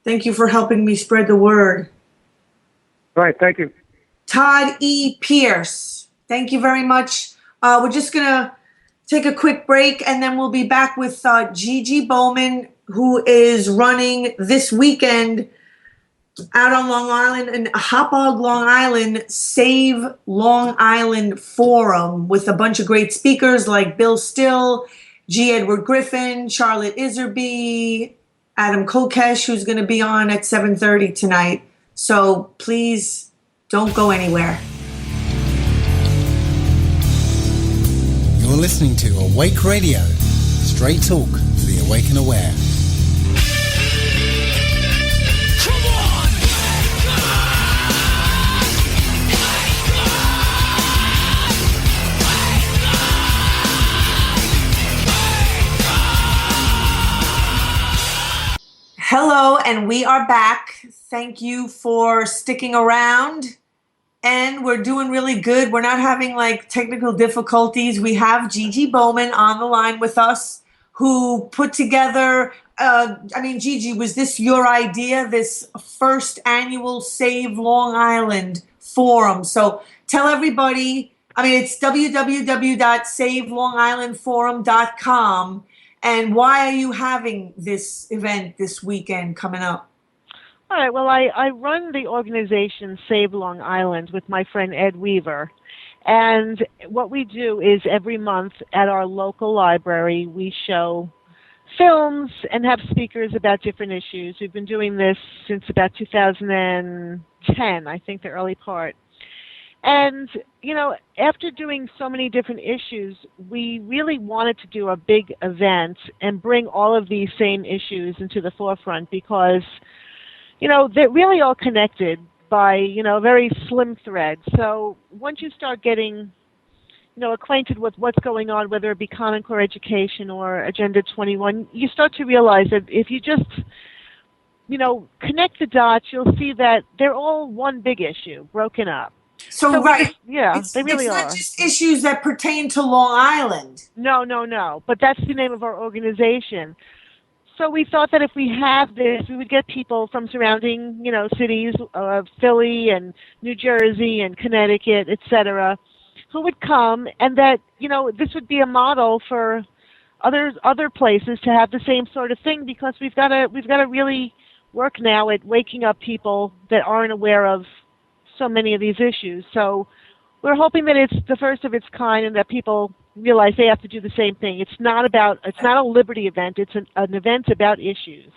thank you for helping me spread the word. All right, thank you. Todd E. Pierce, thank you very much. We're just going to take a quick break, and then we'll be back with Gigi Bowman, who is running this weekend out on Long Island, in Hauppauge, Long Island, Save Long Island Forum, with a bunch of great speakers like Bill Still, G. Edward Griffin, Charlotte Iserby, Adam Kokesh, who's going to be on at 7:30 tonight. So please don't go anywhere. You're listening to Awake Radio, straight talk for the awake and aware. Hello, and we are back. Thank you for sticking around. And we're doing really good. We're not having technical difficulties. We have Gigi Bowman on the line with us, who put together, Gigi, was this your idea, this first annual Save Long Island Forum? So tell everybody, it's www.savelongislandforum.com. And why are you having this event this weekend coming up? All right, well, I run the organization Save Long Island with my friend Ed Weaver. And what we do is every month at our local library, we show films and have speakers about different issues. We've been doing this since about 2010, I think the early part. And, after doing so many different issues, we really wanted to do a big event and bring all of these same issues into the forefront because, they're really all connected by, a very slim thread. So once you start getting, acquainted with what's going on, whether it be Common Core education or Agenda 21, you start to realize that if you just, connect the dots, you'll see that they're all one big issue, broken up. So right. They really are. It's not just issues that pertain to Long Island. No. But that's the name of our organization. So we thought that if we have this, we would get people from surrounding, cities of Philly and New Jersey and Connecticut, etc., who would come, and that, this would be a model for other places to have the same sort of thing, because we've got to really work now at waking up people that aren't aware of so many of these issues. So we're hoping that it's the first of its kind, and that people realize they have to do the same thing. It's not a liberty event. It's an event about issues.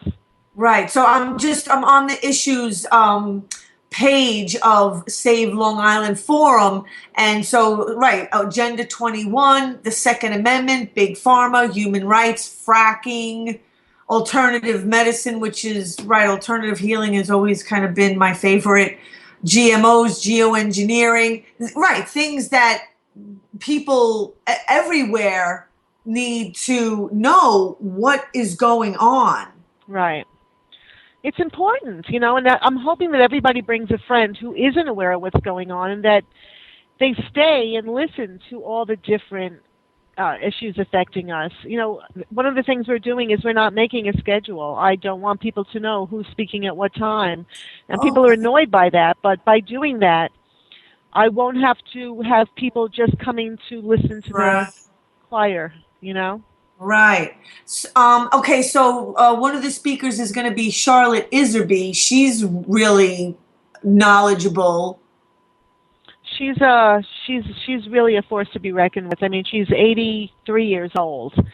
Right. So I'm on the issues page of Save Long Island Forum. And so, right, Agenda 21, the Second Amendment, Big Pharma, human rights, fracking, alternative medicine, which is, right, alternative healing has always kind of been my favorite, GMOs, geoengineering, right, things that people everywhere need to know what is going on. Right. It's important, and that I'm hoping that everybody brings a friend who isn't aware of what's going on, and that they stay and listen to all the different issues affecting us. One of the things we're doing is we're not making a schedule. I don't want people to know who's speaking at what time, and people are annoyed by that. But by doing that, I won't have to have people just coming to listen to the choir, Right. Okay, so one of the speakers is going to be Charlotte Iserby. She's really knowledgeable. She's really a force to be reckoned with. I mean, she's 83 years old. Wow.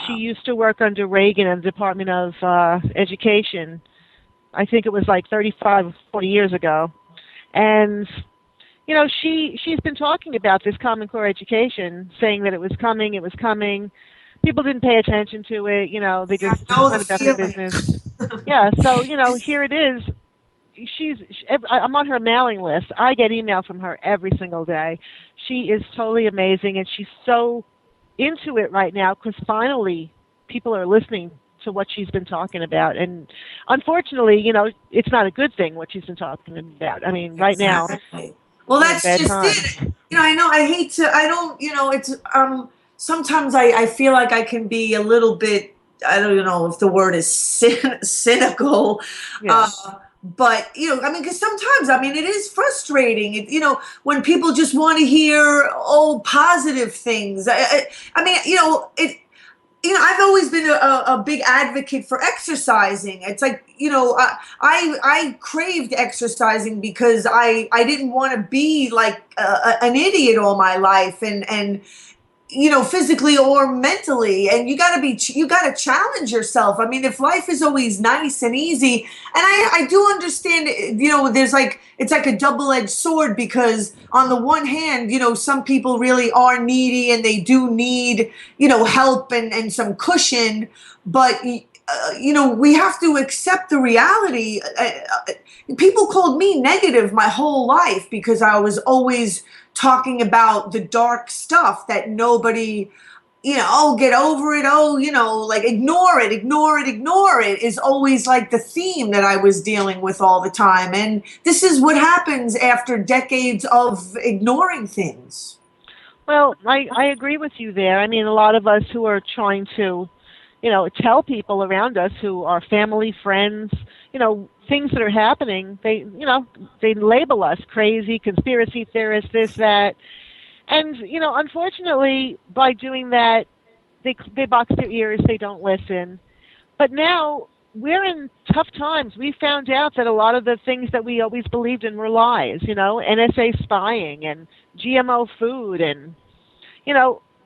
She used to work under Reagan in the Department of Education. I think it was like 35, 40 years ago. And she's been talking about this Common Core education, saying that it was coming. People didn't pay attention to it, they just went about their business. Yeah, so, here it is. I'm on her mailing list. I get email from her every single day. She is totally amazing, and she's so into it right now because finally people are listening to what she's been talking about. And unfortunately, it's not a good thing what she's been talking about. I mean, right now. Well, that's just it. It's sometimes I feel like I can be a little bit, I don't know if the word is cynical, yeah. But, because sometimes, it is frustrating, when people just want to hear, positive things. I've always been a big advocate for exercising. It's like, I craved exercising because I didn't want to be like an idiot all my life and physically or mentally. And you got to challenge yourself. I mean, if life is always nice and easy, and I do understand, there's it's like a double-edged sword, because on the one hand, some people really are needy and they do need, help and some cushion, but we have to accept the reality. People called me negative my whole life because I was always talking about the dark stuff that nobody, get over it. Ignore it is always like the theme that I was dealing with all the time. And this is what happens after decades of ignoring things. Well, I agree with you there. I mean, a lot of us who are trying to, tell people around us who are family, friends, things that are happening, they label us crazy, conspiracy theorists, this, that. And, unfortunately, by doing that, they box their ears, they don't listen. But now we're in tough times. We found out that a lot of the things that we always believed in were lies, NSA spying and GMO food, and,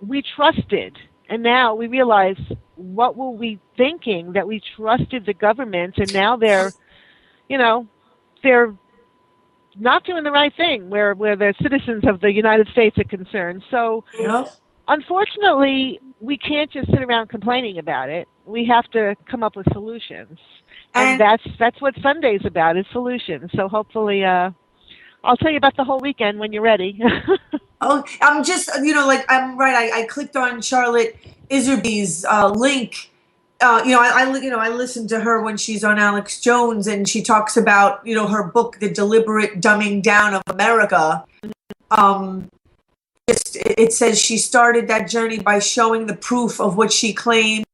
we trusted. And now we realize, what were we thinking, that we trusted the government, and now they're not doing the right thing where the citizens of the United States are concerned. So, unfortunately, we can't just sit around complaining about it. We have to come up with solutions. And that's what Sunday's about, is solutions. So hopefully, I'll tell you about the whole weekend when you're ready. I'm just, I'm right. I clicked on Charlotte Iserby's link. I listen to her when she's on Alex Jones, and she talks about, her book, The Deliberate Dumbing Down of America. It says she started that journey by showing the proof of what she claimed,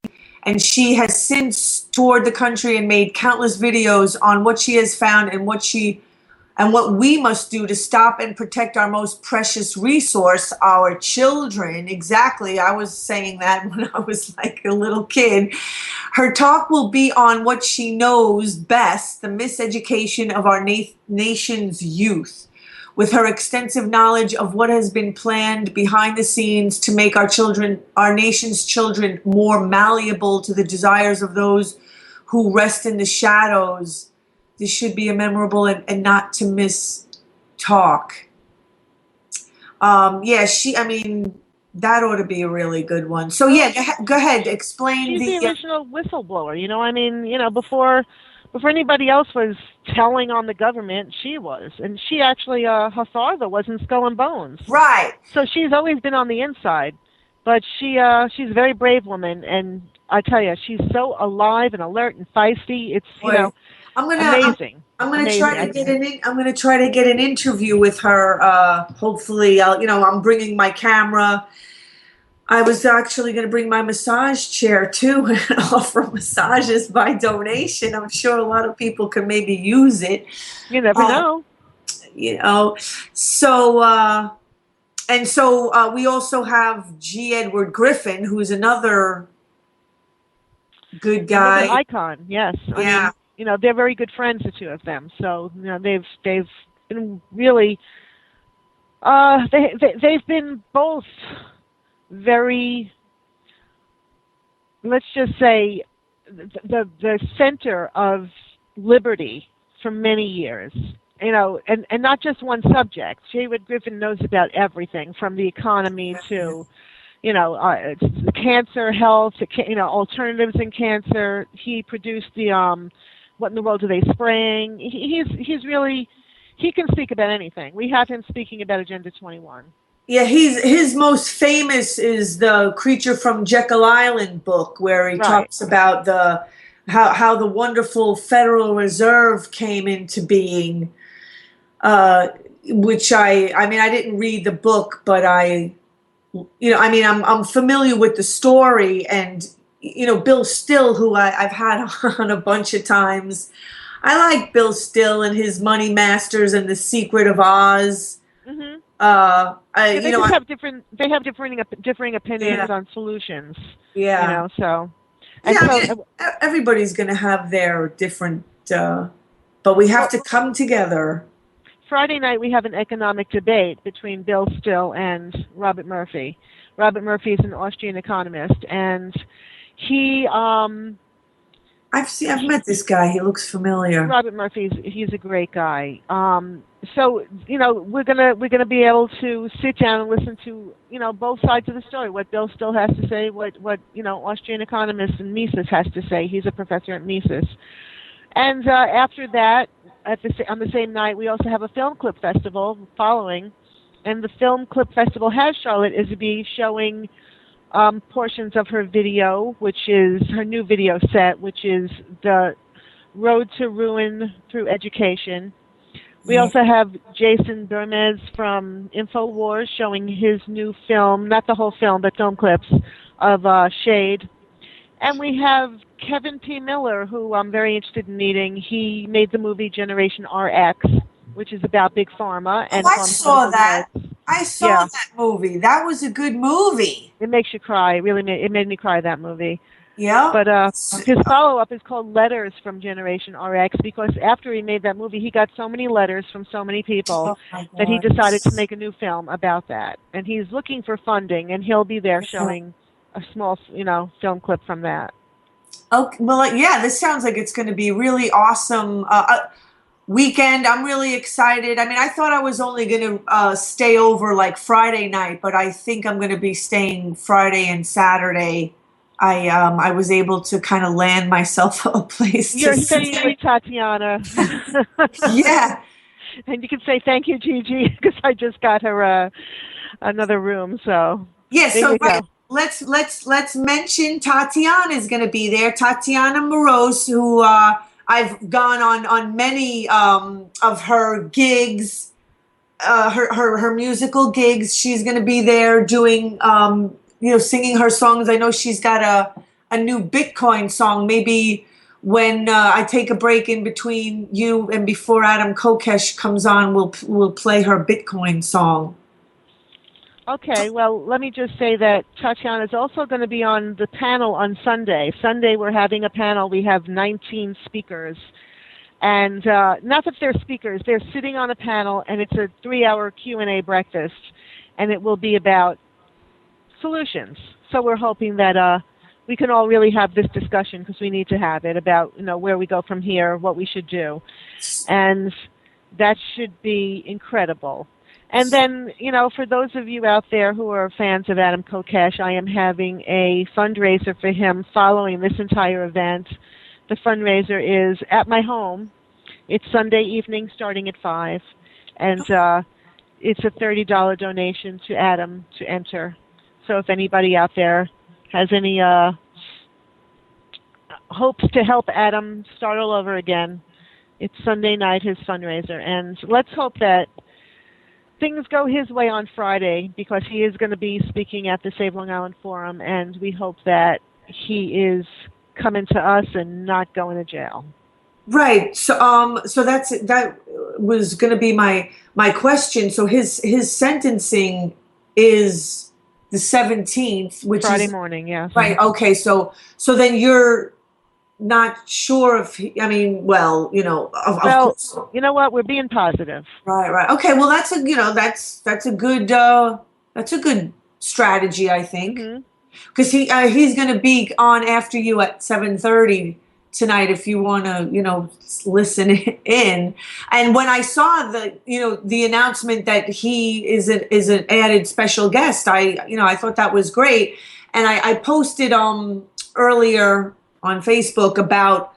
and she has since toured the country and made countless videos on what she has found and and what we must do to stop and protect our most precious resource, our children. Exactly. I was saying that when I was like a little kid. Her talk will be on what she knows best, the miseducation of our nation's youth. With her extensive knowledge of what has been planned behind the scenes to make our nation's children more malleable to the desires of those who rest in the shadows, this should be a memorable and not to miss talk. That ought to be a really good one. So yeah, go ahead, explain. She's the original whistleblower, before anybody else was telling on the government, she was. And she actually, her father was in Skull and Bones. Right. So she's always been on the inside. But she's a very brave woman, and I tell you, she's so alive and alert and feisty. It's, amazing. I'm going to try to get an interview with her. Hopefully, I'm bringing my camera. I was actually going to bring my massage chair too and offer massages by donation. I'm sure a lot of people could maybe use it. You never know. So we also have G. Edward Griffin, who's another good guy. Another icon, yes. I mean, they're very good friends, the two of them. So they've been really they've been both very, let's just say, the center of liberty for many years. And not just one subject. J. Edward Griffin knows about everything, from the economy to, cancer, health, to, alternatives in cancer. He produced the What in the World Are They Spraying? He's really, he can speak about anything. We have him speaking about Agenda 21. Yeah, his most famous is the Creature from Jekyll Island book, where he talks about how the wonderful Federal Reserve came into being. Which I didn't read the book, but I'm familiar with the story, and Bill Still, who I've had on a bunch of times. I like Bill Still and his Money Masters and The Secret of Oz. Mm-hmm. They have differing opinions on solutions. Yeah. Everybody's going to have their different, but we have to come together. Friday night we have an economic debate between Bill Still and Robert Murphy. Robert Murphy is an Austrian economist, and he I've met this guy. He looks familiar. Robert Murphy, he's a great guy. So we're gonna be able to sit down and listen to both sides of the story. What Bill Still has to say, what Austrian economist and Mises has to say. He's a professor at Mises. And after that, on the same night, we also have a film clip festival following, and the film clip festival has Charlotte Isby showing portions of her video, which is her new video set, which is The Road to Ruin Through Education. We also have Jason Bermez from InfoWars showing his new film, not the whole film, but film clips of Shade. And we have Kevin P. Miller, who I'm very interested in meeting. He made the movie Generation RX, which is about Big Pharma. And I saw that. I saw that movie. That was a good movie. It makes you cry. It made me cry, that movie. Yeah. But his follow-up is called Letters from Generation RX, because after he made that movie, he got so many letters from so many people that he decided to make a new film about that. And he's looking for funding, and he'll be there showing a small, film clip from that. Okay. Well, this sounds like it's going to be really awesome weekend. I'm really excited. I mean, I thought I was only going to stay over like Friday night, but I think I'm going to be staying Friday and Saturday. I was able to kind of land myself a place. You're staying with Tatiana. Yeah. And you can say thank you, Gigi, because I just got her another room. So yes. So right. Let's mention Tatiana is going to be there. Tatiana Moroz, who I've gone on many of her gigs, her musical gigs. She's going to be there doing singing her songs. I know she's got a new Bitcoin song. Maybe when I take a break in between you and before Adam Kokesh comes on, we'll play her Bitcoin song. Okay, well, let me just say that Tatiana is also going to be on the panel on Sunday. Sunday, we're having a panel. We have 19 speakers. And not that they're speakers, they're sitting on a panel, and it's a 3-hour Q&A breakfast, and it will be about solutions. So we're hoping that we can all really have this discussion, because we need to have it, about where we go from here, what we should do. And that should be incredible. And then, for those of you out there who are fans of Adam Kokesh, I am having a fundraiser for him following this entire event. The fundraiser is at my home. It's Sunday evening starting at 5. And it's a $30 donation to Adam to enter. So if anybody out there has any hopes to help Adam start all over again, it's Sunday night, his fundraiser. And let's hope that things go his way on Friday, because he is going to be speaking at the Save Long Island Forum, and we hope that he is coming to us and not going to jail. Right. So that was going to be my question. So his sentencing is the 17th, which Friday is morning. Yeah. right. Okay. So then you're not sure if of course. You know what? We're being positive. Right. Okay. Well, that's a good strategy, I think, because he's going to be on after you at 7:30 tonight if you want to listen in. And when I saw the announcement that he is an added special guest, I thought that was great, and I posted earlier on Facebook about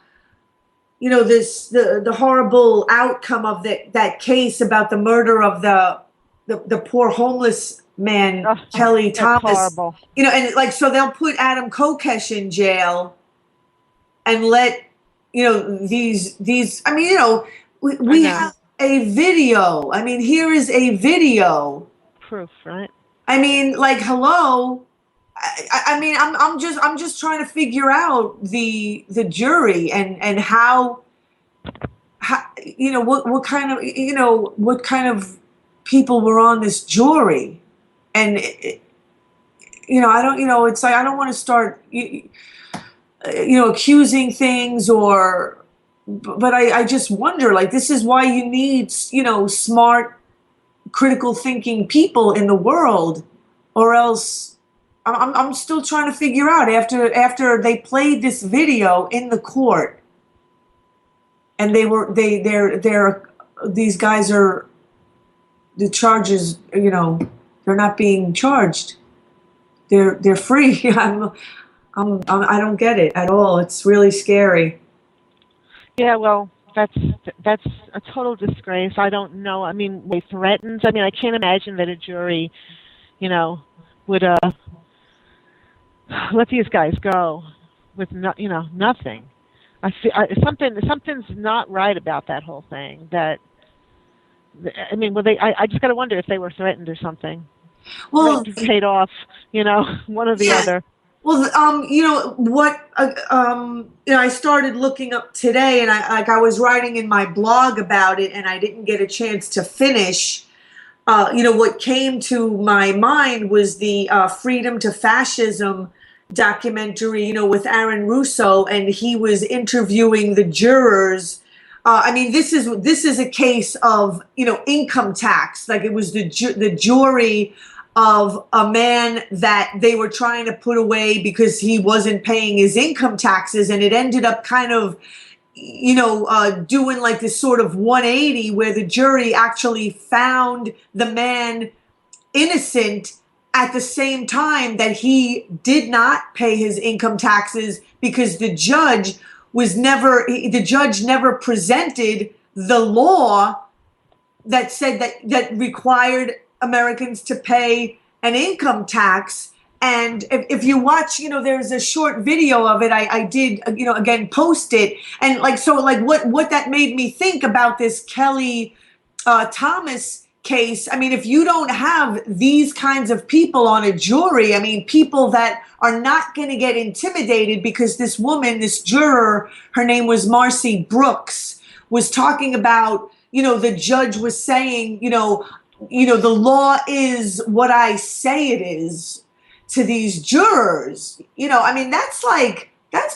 the horrible outcome of that case about the murder of the poor homeless man, Kelly Thomas. Horrible. And so they'll put Adam Kokesh in jail and let these we have a video. Here is a video proof, right? Hello. I'm just trying to figure out the jury and how what kind of people were on this jury, and I don't it's like I don't want to start accusing things but I just wonder, this is why you need smart, critical thinking people in the world, or else. I'm still trying to figure out after they played this video in the court, and these guys are, the charges, they're not being charged. They're free. I don't get it at all. It's really scary. Yeah, well, that's a total disgrace. I don't know. They threatened. I can't imagine that a jury, would let these guys go with nothing. I feel something's not right about that whole thing. I just got to wonder if they were threatened or something. Well, paid off, one or the other. Well, I started looking up today, and I was writing in my blog about it, and I didn't get a chance to finish. What came to my mind was the Freedom to Fascism documentary, with Aaron Russo, and he was interviewing the jurors. This is a case of, income tax. It was the jury of a man that they were trying to put away because he wasn't paying his income taxes, and it ended up kind of doing this sort of 180 where the jury actually found the man innocent at the same time that he did not pay his income taxes, because the judge never presented the law that said that required Americans to pay an income tax. And if you watch, there's a short video of it. I did, again, post it. And what that made me think about this Kelly Thomas case, I mean, if you don't have these kinds of people on a jury, I mean, people that are not going to get intimidated, because this woman, this juror, her name was Marcy Brooks, was talking about, the judge was saying, the law is what I say it is to these jurors. I mean, that's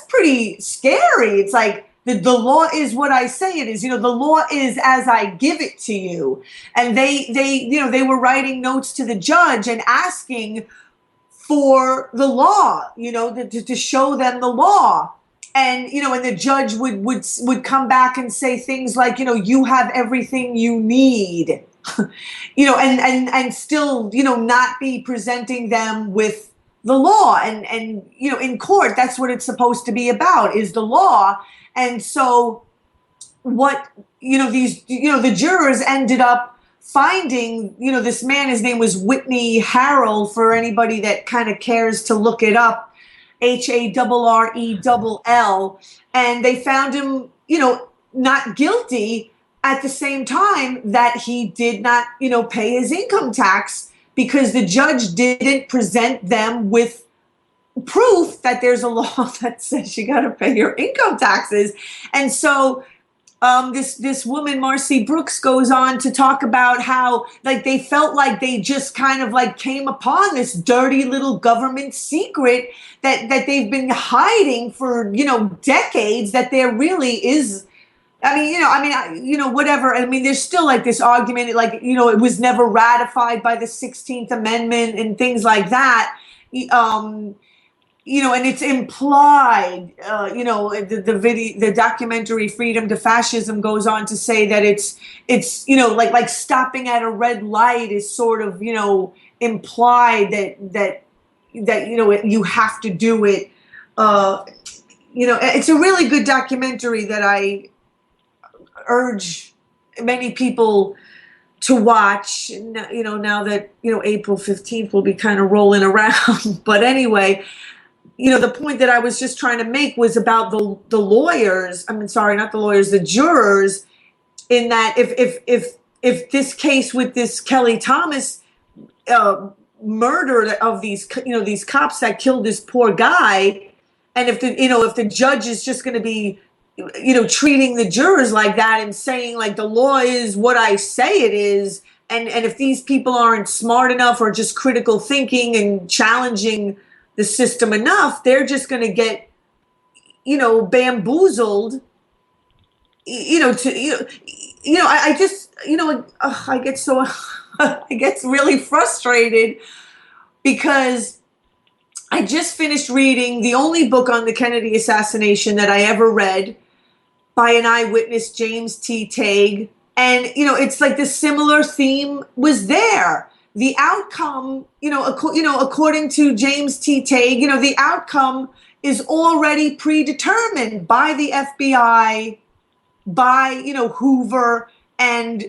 pretty scary. It's like, the law is what I say it is. The law is as I give it to you. And they were writing notes to the judge and asking for the law, to show them the law. And, and the judge would come back and say things like, you have everything you need, and still, not be presenting them with the law. And, in court, that's what it's supposed to be about, is the law. And so what, the jurors ended up finding, this man, his name was Whitney Harrell, for anybody that kind of cares to look it up, Harrell. And they found him, not guilty, at the same time that he did not, pay his income tax, because the judge didn't present them with proof that there's a law that says you got to pay your income taxes. And so this woman, Marcy Brooks, goes on to talk about how, like, they felt like they just kind of like came upon this dirty little government secret that they've been hiding for, decades, that there really is. Whatever. I mean, there's still like this argument, like, it was never ratified by the 16th Amendment and things like that. And it's implied, the documentary Freedom to Fascism goes on to say that it's like stopping at a red light is sort of, implied that you have to do it. It's a really good documentary that I urge many people to watch, now that, April 15th will be kind of rolling around. But anyway, the point that I was just trying to make was about the lawyers. I mean, sorry, not the lawyers, the jurors, in that if this case with this Kelly Thomas murder of these cops that killed this poor guy, and if the judge is just going to be, treating the jurors like that and saying, like, the law is what I say it is, and if these people aren't smart enough or just critical thinking and challenging the system enough, they're just going to get, bamboozled. I get so, I get really frustrated, because I just finished reading the only book on the Kennedy assassination that I ever read, by an eyewitness, James T. Tague. And, it's like the similar theme was there. The outcome, according to James T. Tague, the outcome is already predetermined by the FBI, by, Hoover and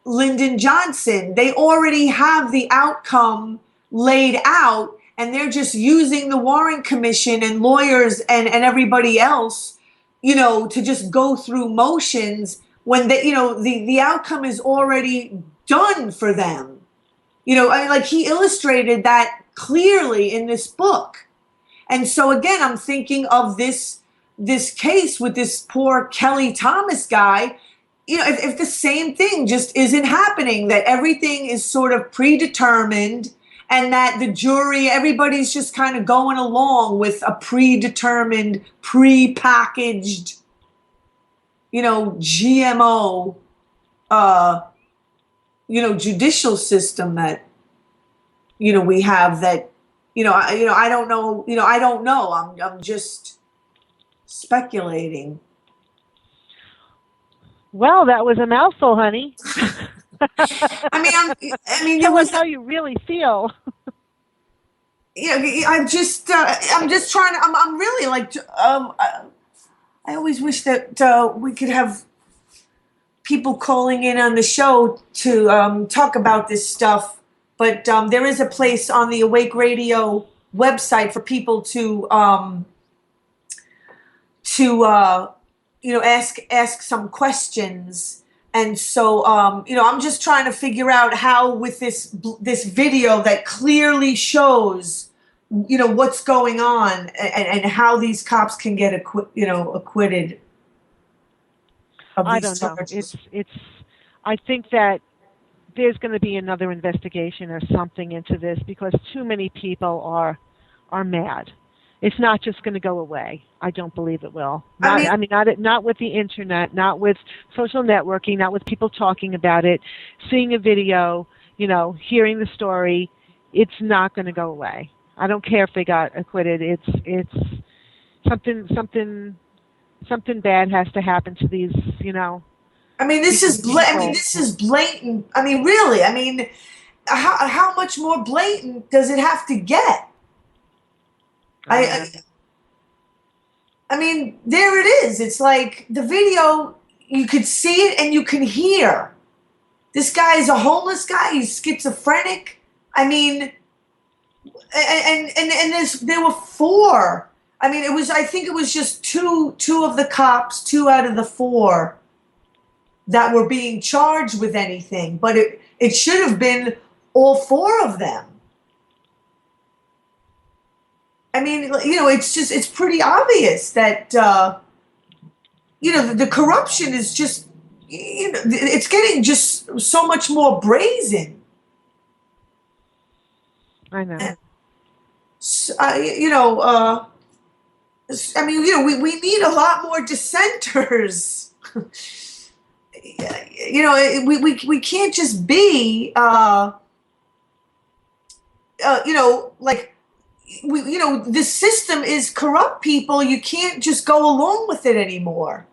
Lyndon Johnson. They already have the outcome laid out, and they're just using the Warren Commission and lawyers and everybody else, to just go through motions when the outcome is already done for them. Like, he illustrated that clearly in this book. And so again, I'm thinking of this case with this poor Kelly Thomas guy. If the same thing just isn't happening, that everything is sort of predetermined, and that the jury, everybody's just kind of going along with a predetermined, prepackaged, GMO, judicial system that, we have, that, I don't know, I don't know. I'm just speculating. Well, that was a mouthful, honey. Tell us how you really feel. I'm just trying to, I'm really like, I always wish that we could have people calling in on the show to talk about this stuff. But there is a place on the Awake Radio website for people to ask some questions. And so, I'm just trying to figure out how with this video that clearly shows, what's going on and how these cops can get acquitted of I these don't know. charges. I think that there's going to be another investigation or something into this because too many people are mad. It's not just going to go away. I don't believe it will. Not with the internet, not with social networking, not with people talking about it, seeing a video, hearing the story. It's not going to go away. I don't care if they got acquitted. It's something bad has to happen to these, This is blatant. Really. How much more blatant does it have to get? There it is. It's like the video, you could see it and you can hear. This guy is a homeless guy. He's schizophrenic. And there were four. I think it was just two of the cops, 2 out of the 4 that were being charged with anything. But it should have been all 4 of them. It's pretty obvious that, the corruption is just, it's getting just so much more brazen. I know. We need a lot more dissenters. We can't just be, this system is corrupt people. You can't just go along with it anymore.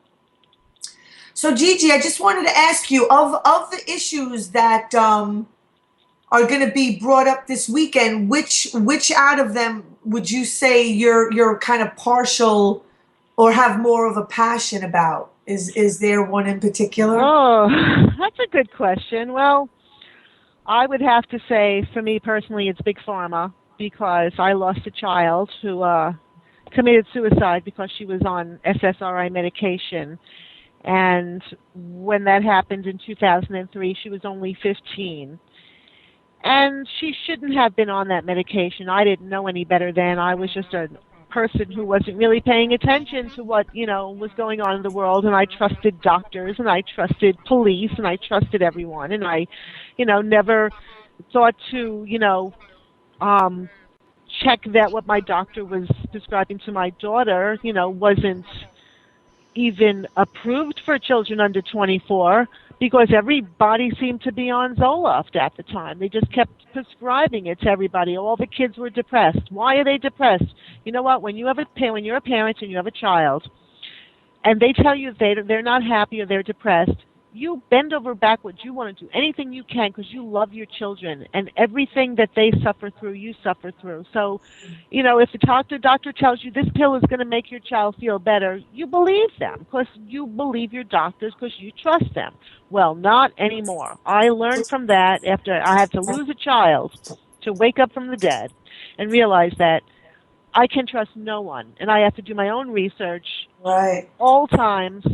So, Gigi, I just wanted to ask you, of the issues that are going to be brought up this weekend, which out of them would you say you're kind of partial or have more of a passion about? Is there one in particular? Oh, that's a good question. Well, I would have to say, for me personally, it's Big Pharma, because I lost a child who committed suicide because she was on SSRI medication. And when that happened in 2003, she was only 15. And she shouldn't have been on that medication. I didn't know any better then. I was just a person who wasn't really paying attention to what, was going on in the world. And I trusted doctors, and I trusted police, and I trusted everyone. And I, never thought to, check that what my doctor was prescribing to my daughter, wasn't even approved for children under 24, because everybody seemed to be on Zoloft at the time. They just kept prescribing it to everybody. All the kids were depressed. Why are they depressed? You know what? When you're a parent and you have a child, and they tell you they're not happy or they're depressed, you bend over backwards. You want to do anything you can because you love your children, and everything that they suffer through, you suffer through. So, if the doctor tells you this pill is going to make your child feel better, you believe them because you believe your doctors because you trust them. Well, not anymore. I learned from that after I had to lose a child to wake up from the dead and realize that I can trust no one, and I have to do my own research all times.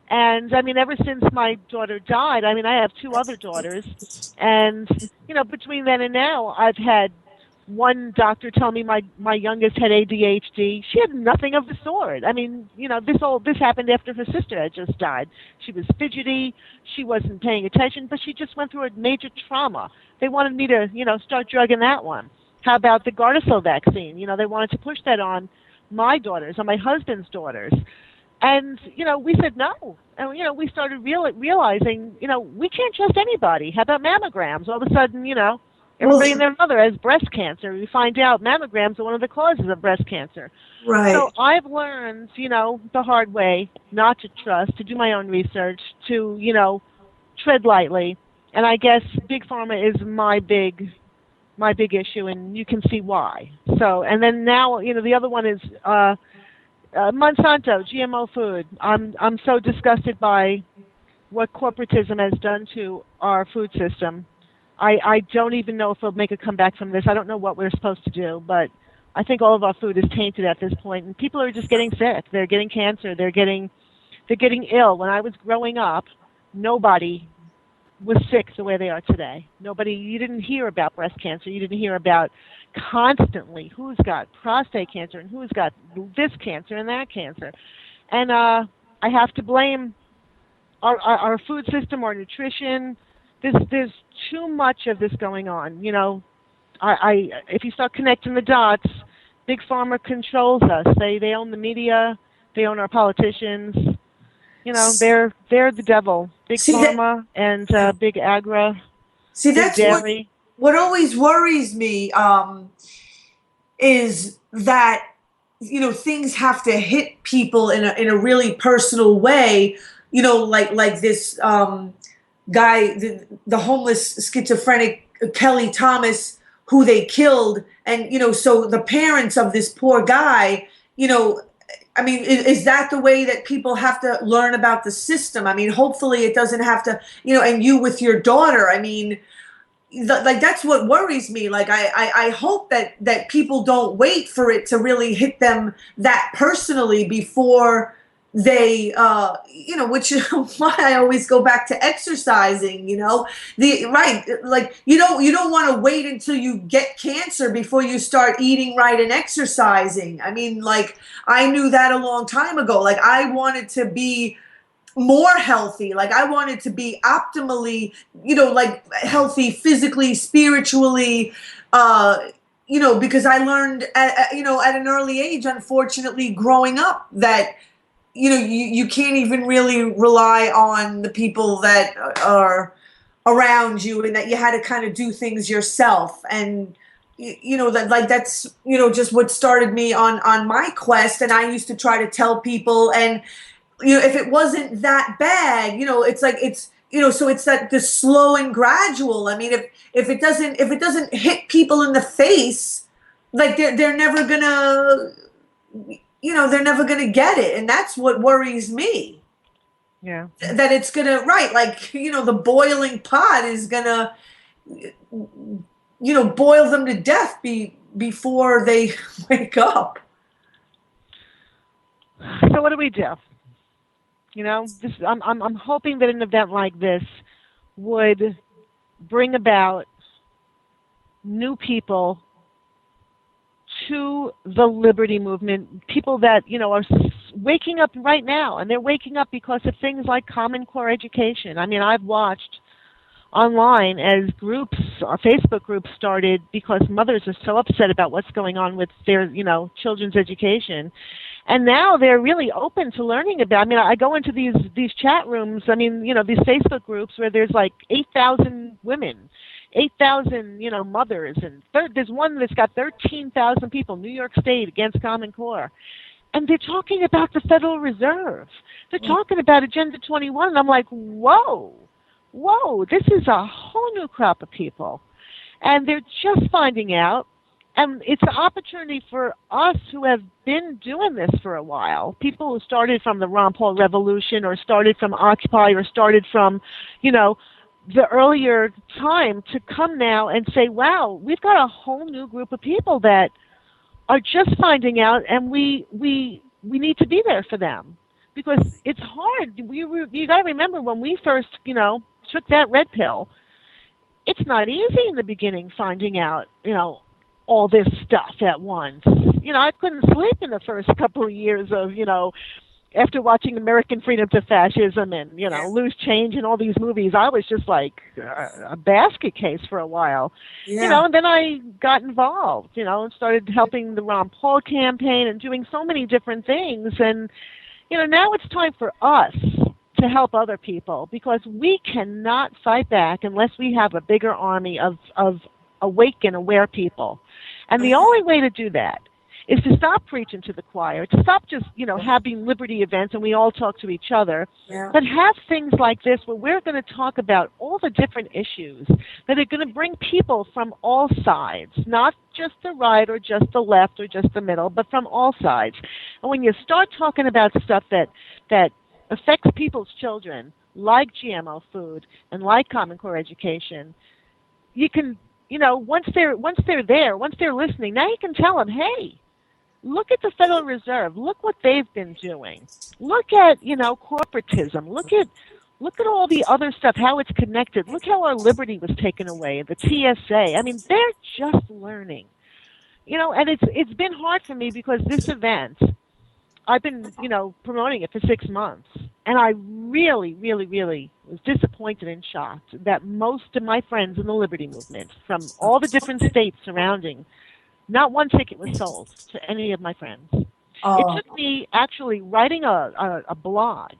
And ever since my daughter died, I have 2 other daughters, and between then and now, I've had one doctor tell me my youngest had ADHD. She had nothing of the sort. This happened after her sister had just died. She was fidgety, she wasn't paying attention, but she just went through a major trauma. They wanted me to start drugging that one. How about the Gardasil vaccine? They wanted to push that on my daughters, on my husband's daughters. And, we said no. And, we started realizing, we can't trust anybody. How about mammograms? All of a sudden, everybody and their mother has breast cancer. We find out mammograms are one of the causes of breast cancer. Right. So I've learned, the hard way not to trust, to do my own research, to, tread lightly. And I guess Big Pharma is my big issue, and you can see why. So, and then now, the other one is Monsanto, GMO food. I'm so disgusted by what corporatism has done to our food system. I don't even know if we'll make a comeback from this. I don't know what we're supposed to do, but I think all of our food is tainted at this point, and people are just getting sick. They're getting cancer. They're getting ill. When I was growing up, nobody was sick the way they are today. You didn't hear about breast cancer. You didn't hear about constantly who's got prostate cancer and who's got this cancer and that cancer. And I have to blame our food system, our nutrition. There's too much of this going on. If you start connecting the dots, Big Pharma controls us. They own the media. They own our politicians. They're the devil. Big Pharma and Big Agri. See, that's dairy. What always worries me is that things have to hit people in a really personal way. Like this guy, the homeless schizophrenic Kelly Thomas, who they killed, and so the parents of this poor guy, I mean, is that the way that people have to learn about the system? I mean, hopefully it doesn't have to, and you with your daughter, I mean, that's what worries me. Like, I hope that people don't wait for it to really hit them that personally before they, which is why I always go back to exercising, like you don't want to wait until you get cancer before you start eating right and exercising. I mean, like, I knew that a long time ago. Like, I wanted to be more healthy. Like, I wanted to be optimally, like healthy physically, spiritually, because I learned at an early age, unfortunately, growing up, that you can't even really rely on the people that are around you, and that you had to kind of do things yourself. And, that's just what started me on my quest. And I used to try to tell people, and, if it wasn't that bad, it's like, so it's that the slow and gradual. I mean, if it doesn't hit people in the face, like they're never gonna, they're never going to get it. And that's what worries me. Yeah. That it's going to, right, like, the boiling pot is going to, boil them to death before they wake up. So what do we do? I'm hoping that an event like this would bring about new people to the liberty movement, people that, are waking up right now, and they're waking up because of things like Common Core education. I mean, I've watched online as groups, Facebook groups started because mothers are so upset about what's going on with their, children's education. And now they're really open to learning about. I mean, I go into these chat rooms, these Facebook groups where there's like 8,000 women, 8,000, mothers, and there's one that's got 13,000 people, New York State against Common Core. And they're talking about the Federal Reserve. They're talking about Agenda 21, and I'm like, whoa, this is a whole new crop of people. And they're just finding out. And it's an opportunity for us who have been doing this for a while, people who started from the Ron Paul Revolution, or started from Occupy, or started from, the earlier time, to come now and say, wow, we've got a whole new group of people that are just finding out, and we need to be there for them, because it's hard. You got to remember, when we first, took that red pill, it's not easy in the beginning finding out, all this stuff at once. I couldn't sleep in the first couple of years of, after watching American Freedom to Fascism and, Loose Change and all these movies. I was just like a basket case for a while, and then I got involved, and started helping the Ron Paul campaign and doing so many different things. And, now it's time for us to help other people, because we cannot fight back unless we have a bigger army of awake and aware people. And the only way to do that is to stop preaching to the choir, to stop just, having liberty events and we all talk to each other, but have things like this where we're going to talk about all the different issues that are going to bring people from all sides, not just the right or just the left or just the middle, but from all sides. And when you start talking about stuff that affects people's children, like GMO food and like Common Core education, you can, once they're there, once they're listening, now you can tell them, hey, look at the Federal Reserve. Look what they've been doing. Look at, corporatism. Look at look at all the other stuff, how it's connected. Look how our liberty was taken away, the TSA. I mean, they're just learning. And it's been hard for me because this event, I've been, promoting it for 6 months. And I really, really, really was disappointed and shocked that most of my friends in the Liberty Movement from all the different states surrounding, not one ticket was sold to any of my friends. Oh. It took me actually writing a blog.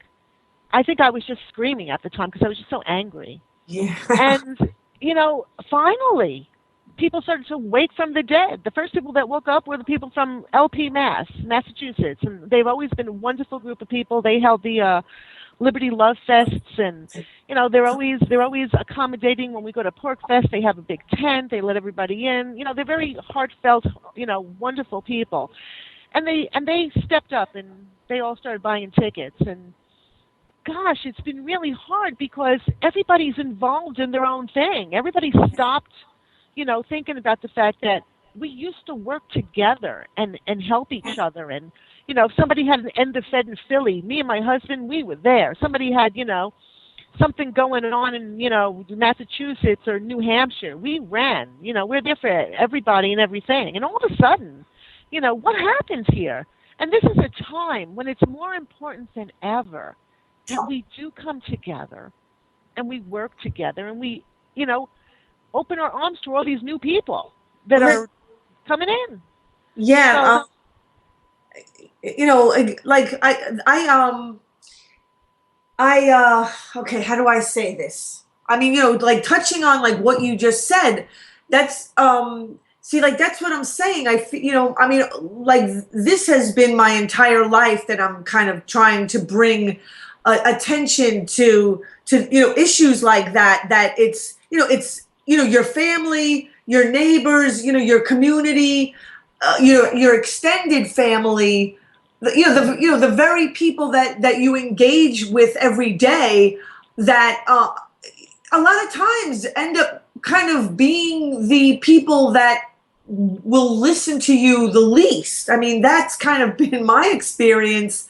I think I was just screaming at the time because I was just so angry. Yeah. And, finally, people started to wake from the dead. The first people that woke up were the people from LP Massachusetts, and they've always been a wonderful group of people. They held the Liberty Love Fests, and they're always accommodating. When we go to Pork Fest, they have a big tent. They let everybody in. They're very heartfelt, wonderful people, and they stepped up and they all started buying tickets. And gosh, it's been really hard because everybody's involved in their own thing. Everybody stopped, thinking about the fact that we used to work together and help each other. And, if somebody had an end of Fed in Philly, me and my husband, we were there. Somebody had, something going on in, Massachusetts or New Hampshire. We ran, we're there for everybody and everything. And all of a sudden, what happens here? And this is a time when it's more important than ever that we do come together and we work together and we, open our arms to all these new people that are coming in. Yeah. Okay, how do I say this? I mean, touching on like what you just said, that's, that's what I'm saying. This has been my entire life that I'm kind of trying to bring attention to issues like that it's your family, your neighbors, your community, your extended family, the very people that you engage with every day that a lot of times end up kind of being the people that will listen to you the least. I mean, that's kind of been my experience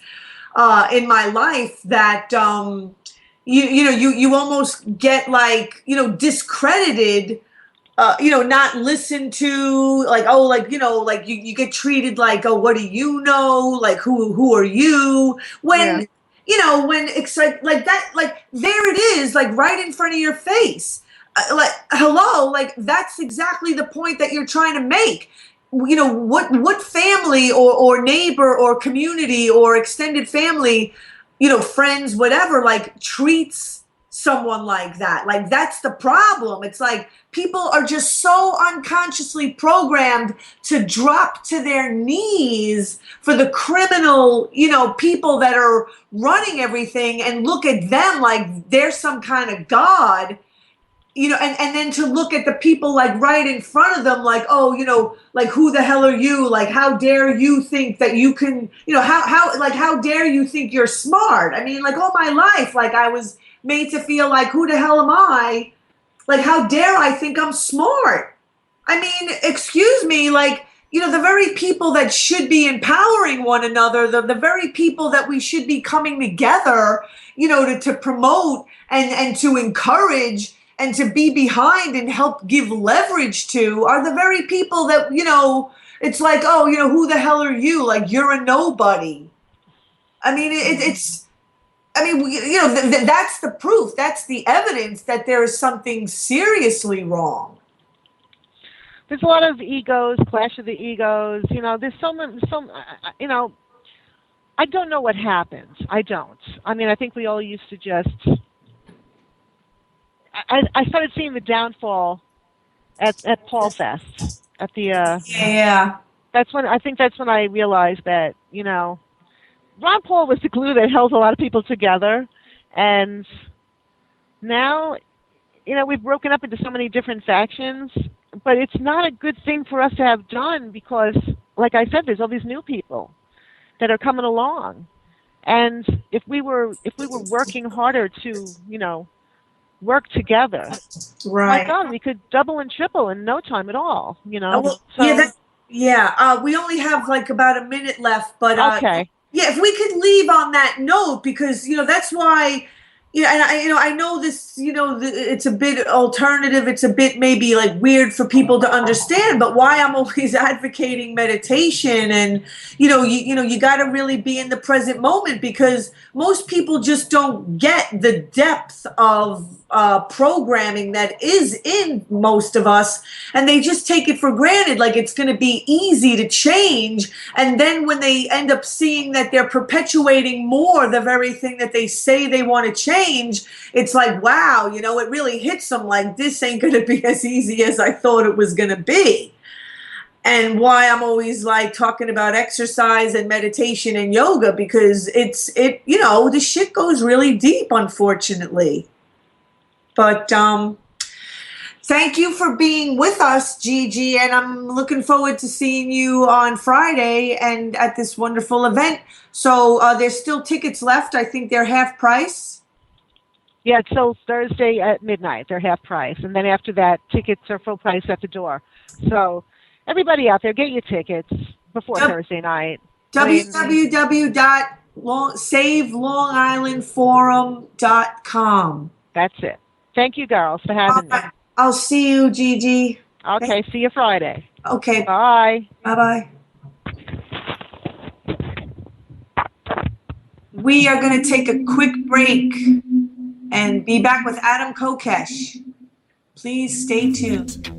in my life, that you almost get discredited, not listened to, you get treated like, oh, what do you know? Like, who are you? When, when it's like that, there it is, right in front of your face. Hello, that's exactly the point that you're trying to make. What family or neighbor or community or extended family, friends, whatever, treats someone like that? That's the problem. It's like people are just so unconsciously programmed to drop to their knees for the criminal, people that are running everything and look at them like they're some kind of god. And then to look at the people right in front of them, who the hell are you? How dare you think that you can, how dare you think you're smart? I mean, all my life, I was made to feel who the hell am I? How dare I think I'm smart? I mean, excuse me, the very people that should be empowering one another, the very people that we should be coming together, to promote and to encourage and to be behind and help give leverage to, are the very people that, it's like, oh, who the hell are you? You're a nobody. I mean, that's the proof. That's the evidence that there is something seriously wrong. There's a lot of egos, clash of the egos. There's I don't know what happens. I don't. I mean, I think we all used to just... I started seeing the downfall at Paul Fest at the yeah. That's when I realized that Ron Paul was the glue that held a lot of people together, and now we've broken up into so many different factions. But it's not a good thing for us to have done because, like I said, there's all these new people that are coming along, and if we were working harder to work together, right? My God, we could double and triple in no time at all. Well, so, we only have about a minute left, but okay. Yeah, if we could leave on that note, because that's why Yeah, and I know this, it's a bit alternative. It's a bit maybe like weird for people to understand, but why I'm always advocating meditation and, you got to really be in the present moment because most people just don't get the depth of programming that is in most of us, and they just take it for granted, like it's going to be easy to change. And then when they end up seeing that they're perpetuating more the very thing that they say they want to change, it's like, wow, it really hits them like this ain't going to be as easy as I thought it was going to be. And why I'm always like talking about exercise and meditation and yoga, because the shit goes really deep, unfortunately. But thank you for being with us, Gigi, and I'm looking forward to seeing you on Friday and at this wonderful event. So there's still tickets left. I think they're half price. Yeah, it's till Thursday at midnight. They're half price. And then after that, tickets are full price at the door. So everybody out there, get your tickets before Thursday night. www.savelongislandforum.com. That's it. Thank you, girls, for having me. I'll see you, Gigi. Okay, see you Friday. Okay. Bye. Bye-bye. We are going to take a quick break and be back with Adam Kokesh. Please stay tuned.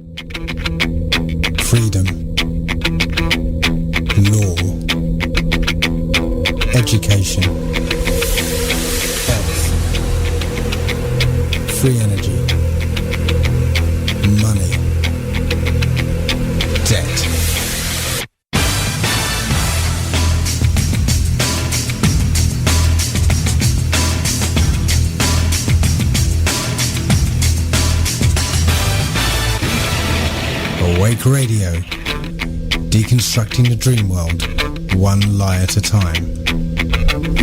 Freedom, law, education, health, free energy, money, debt. Awake Radio, deconstructing the dream world, one lie at a time.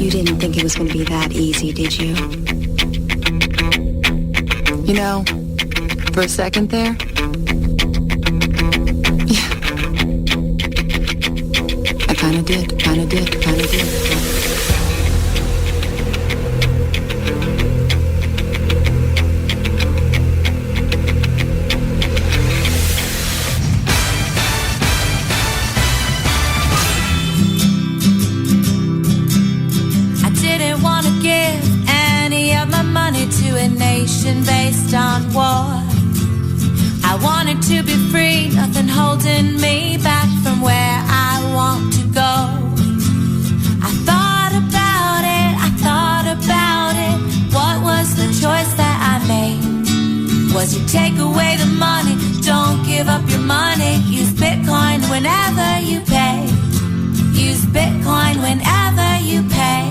You didn't think it was going to be that easy, did you? You know, for a second there, yeah, I kind of did. Based on war, I wanted to be free, nothing holding me back from where I want to go. I thought about it, what was the choice that I made? Was you take away the money, don't give up your money, use Bitcoin whenever you pay, use Bitcoin whenever you pay.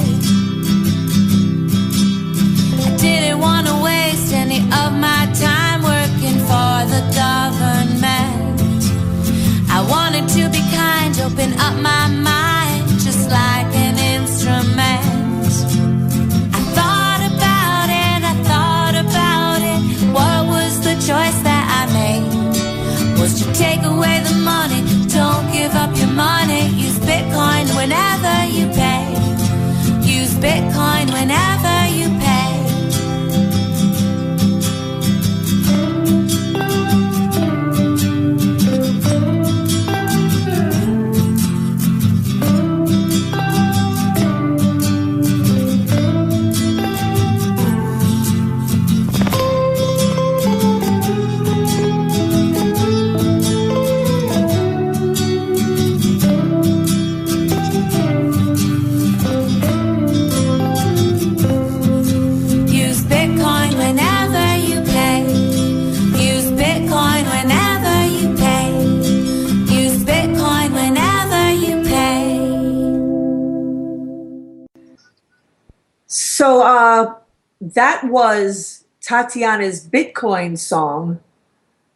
I didn't want to waste any of my time working for the government. I wanted to be kind, open up my mind, just like an instrument. I thought about it, what was the choice that I made? Was to take away the money, don't give up your money, use Bitcoin whenever you pay, use Bitcoin whenever you pay. So that was Tatiana's Bitcoin song.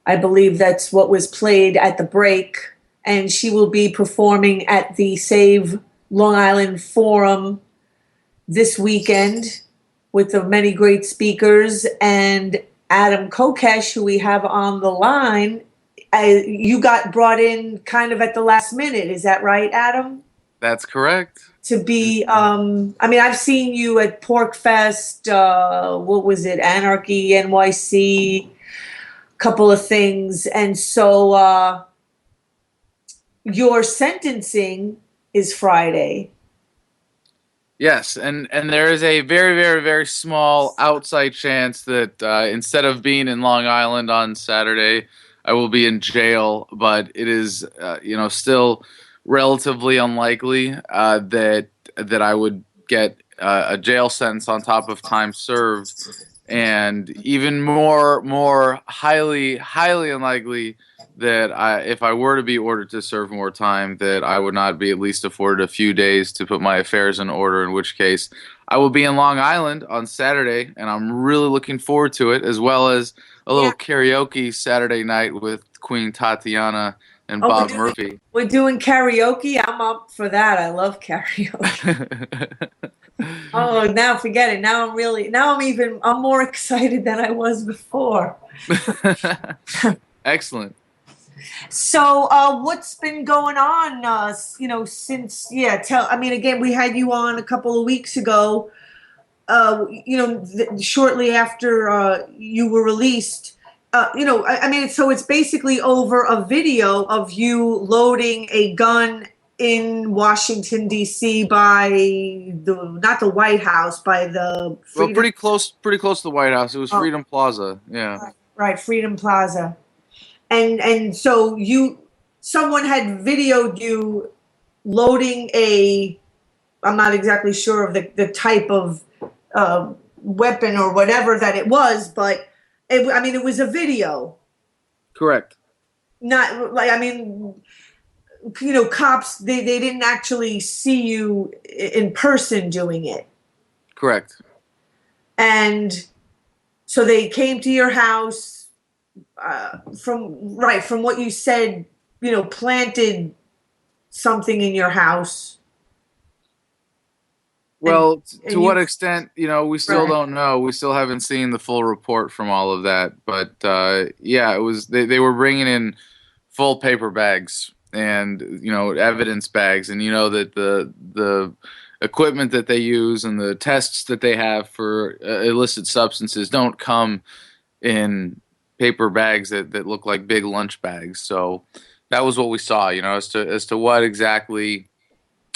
I believe that's what was played at the break. And she will be performing at the Save Long Island Forum this weekend with the many great speakers. And Adam Kokesh, who we have on the line, you got brought in kind of at the last minute. Is that right, Adam? That's correct. to be. I mean, I've seen you at Pork Fest. What was it? Anarchy NYC. Couple of things, and so your sentencing is Friday. Yes, and there is a very, very, very small outside chance that instead of being in Long Island on Saturday, I will be in jail. But it is, still relatively unlikely that I would get a jail sentence on top of time served, and even more highly unlikely that if I were to be ordered to serve more time, that I would not be at least afforded a few days to put my affairs in order, in which case I will be in Long Island on Saturday, and I'm really looking forward to it, as well as a little karaoke Saturday night with Queen Tatiana and Bob Murphy. We're doing karaoke. I'm up for that. I love karaoke. Oh, now forget it. Now I'm more excited than I was before. Excellent. So, what's been going on, since, again, we had you on a couple of weeks ago, shortly after you were released, so it's basically over a video of you loading a gun in Washington, D.C. by not the White House, by the Freedom. Well, pretty close to the White House. It was Freedom Plaza. Yeah. Right, Freedom Plaza. And so someone had videoed you loading I'm not exactly sure of the type of weapon or whatever that it was, but it was a video. Correct. Not like, cops, they didn't actually see you in person doing it. Correct. And so they came to your house, from what you said, planted something in your house. Well, to what extent, we still don't know. We still haven't seen the full report from all of that. But it was they were bringing in full paper bags and evidence bags, and that the equipment that they use and the tests that they have for illicit substances don't come in paper bags that look like big lunch bags. So that was what we saw, as to what exactly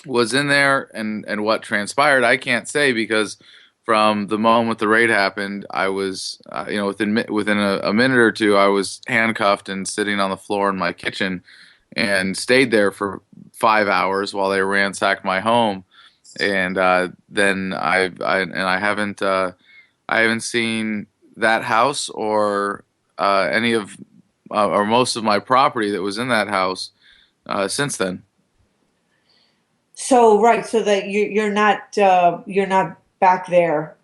was in there and what transpired. I can't say, because from the moment the raid happened, I was, within a minute or two, I was handcuffed and sitting on the floor in my kitchen, and stayed there for 5 hours while they ransacked my home. And then I haven't seen that house or any of or most of my property that was in that house since then. So so that you're not back there,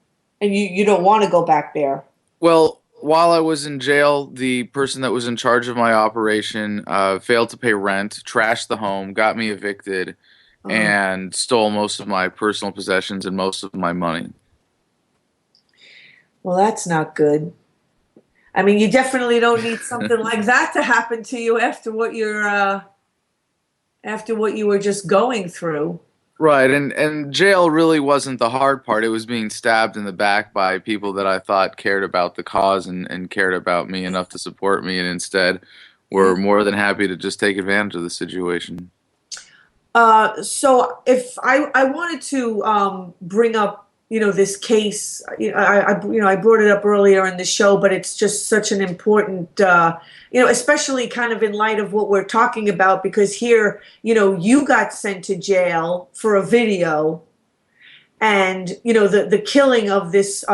and you don't want to go back there. Well, while I was in jail, the person that was in charge of my operation failed to pay rent, trashed the home, got me evicted, and stole most of my personal possessions and most of my money. Well, that's not good. You definitely don't need something like that to happen to you after what you were just going through. Right, and jail really wasn't the hard part. It was being stabbed in the back by people that I thought cared about the cause and cared about me enough to support me, and instead were more than happy to just take advantage of the situation. So if I wanted to bring up, this case, I brought it up earlier in the show, but it's just such an important, especially kind of in light of what we're talking about, because here, you got sent to jail for a video, and, the killing of this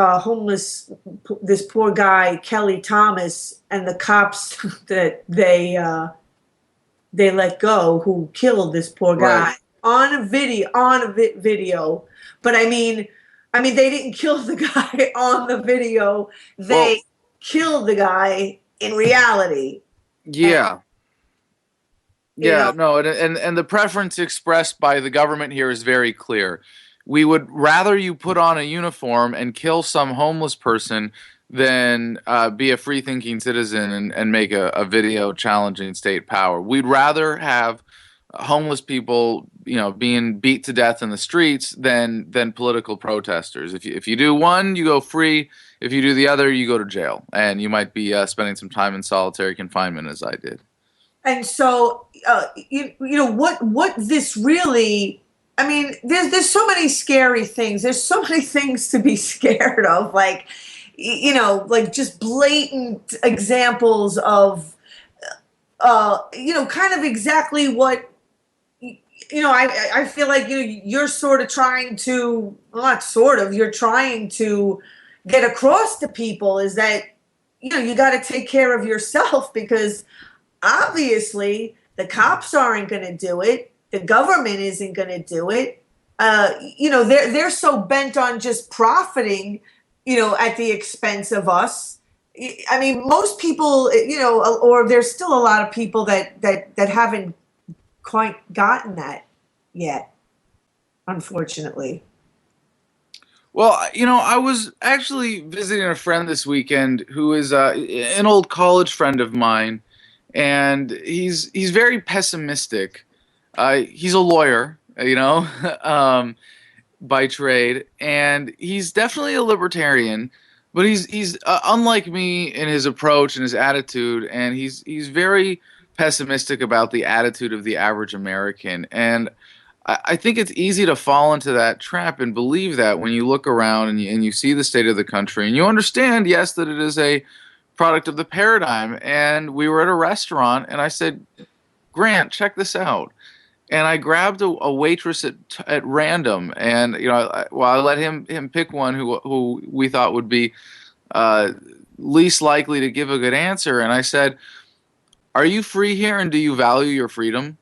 this poor guy, Kelly Thomas, and the cops that they let go, who killed this poor guy, right, on a video. But they didn't kill the guy on the video. They killed the guy in reality. Yeah. No, and the preference expressed by the government here is very clear. We would rather you put on a uniform and kill some homeless person than be a free-thinking citizen and make a video challenging state power. We'd rather have homeless people, being beat to death in the streets than political protesters. If you do one, you go free. If you do the other, you go to jail, and you might be spending some time in solitary confinement, as I did. And so, what this really, I mean, there's so many scary things. There's so many things to be scared of, like, like just blatant examples of, kind of exactly what, I feel like, you're sort of trying to, well, not sort of, you're trying to get across to people is that, you got to take care of yourself, because obviously the cops aren't going to do it. The government isn't going to do it. They're so bent on just profiting, at the expense of us. I mean, most people, or there's still a lot of people that haven't quite gotten that yet, unfortunately. Well, I was actually visiting a friend this weekend who is an old college friend of mine, and he's very pessimistic. He's a lawyer, by trade, and he's definitely a libertarian, but he's unlike me in his approach and his attitude, and he's very pessimistic about the attitude of the average American. And I think it's easy to fall into that trap and believe that when you look around and you see the state of the country, and you understand, yes, that it is a product of the paradigm. And we were at a restaurant, and I said, Grant, check this out. And I grabbed a waitress at random, and I let him pick one who we thought would be least likely to give a good answer. And I said, "Are you free here, and do you value your freedom?"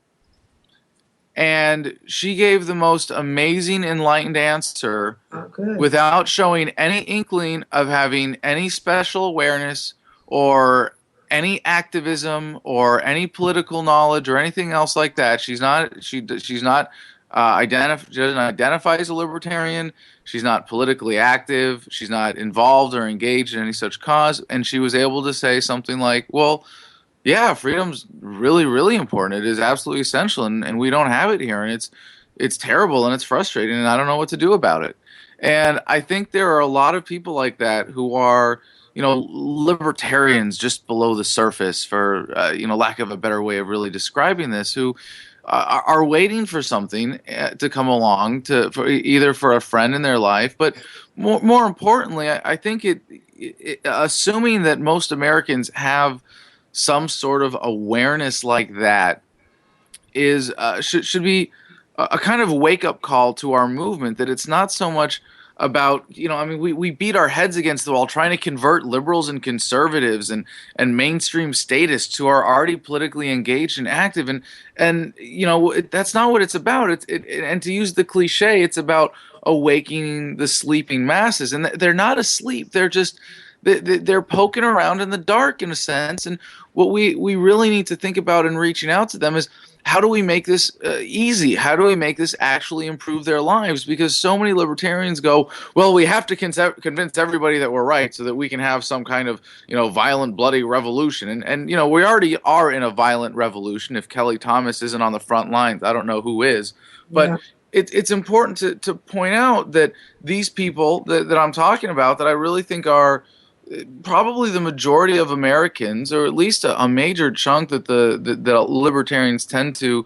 And she gave the most amazing, enlightened answer without showing any inkling of having any special awareness or any activism or any political knowledge or anything else like that. She doesn't identify as a libertarian. She's not politically active. She's not involved or engaged in any such cause. And she was able to say something like, well, yeah, freedom's really, really important. It is absolutely essential, and we don't have it here, and it's terrible, and it's frustrating, and I don't know what to do about it. And I think there are a lot of people like that who are, libertarians just below the surface, for lack of a better way of really describing this, who are waiting for something to come along either for a friend in their life, but more importantly, I think assuming that most Americans have some sort of awareness like that should be a kind of wake-up call to our movement, that it's not so much about, we beat our heads against the wall trying to convert liberals and conservatives and mainstream statists who are already politically engaged and active, and that's not what it's about. And to use the cliche, it's about awakening the sleeping masses, and they're not asleep. They're poking around in the dark, in a sense, and what we really need to think about in reaching out to them is, how do we make this easy? How do we make this actually improve their lives? Because so many libertarians go, well, we have to convince everybody that we're right so that we can have some kind of, violent, bloody revolution. And we already are in a violent revolution. If Kelly Thomas isn't on the front lines, I don't know who is. But yeah. It's important to point out that these people that I'm talking about, that I really think are probably the majority of Americans, or at least a major chunk that the libertarians tend to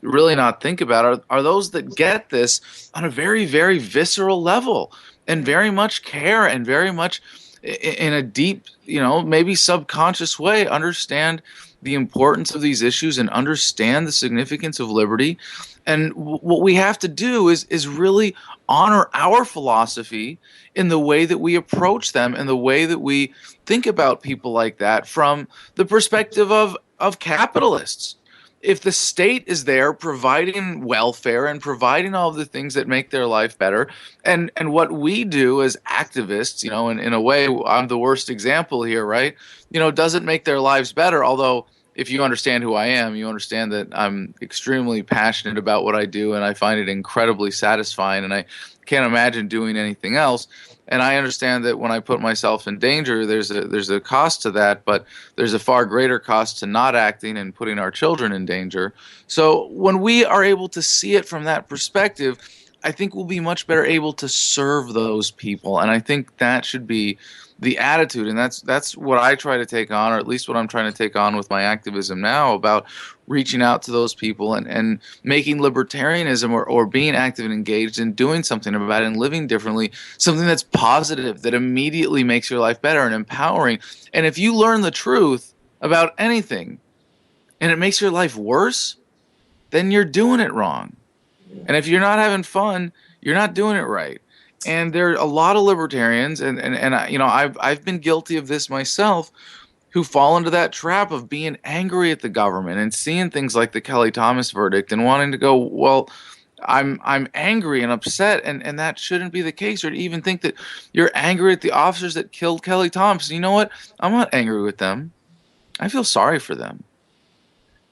really not think about, are those that get this on a very, very visceral level, and very much care, and very much in a deep, maybe subconscious way, understand the importance of these issues and understand the significance of liberty. And what we have to do is really honor our philosophy in the way that we approach them, and the way that we think about people like that from the perspective of capitalists. If the state is there providing welfare and providing all of the things that make their life better, and what we do as activists, in a way, I'm the worst example here, right? Doesn't make their lives better, although if you understand who I am, you understand that I'm extremely passionate about what I do, and I find it incredibly satisfying, and I can't imagine doing anything else. And I understand that when I put myself in danger, there's a cost to that, but there's a far greater cost to not acting and putting our children in danger. So when we are able to see it from that perspective, I think we'll be much better able to serve those people. And I think that should be the attitude. And that's what I try to take on, or at least what I'm trying to take on with my activism now, about reaching out to those people and making libertarianism or being active and engaged and doing something about it and living differently, something that's positive, that immediately makes your life better and empowering. And if you learn the truth about anything and it makes your life worse, then you're doing it wrong. And if you're not having fun, you're not doing it right. And there are a lot of libertarians, and I, I've been guilty of this myself, who fall into that trap of being angry at the government and seeing things like the Kelly Thomas verdict and wanting to go, well, I'm angry and upset, and that shouldn't be the case. Or to even think that you're angry at the officers that killed Kelly Thomas. You know what? I'm not angry with them. I feel sorry for them.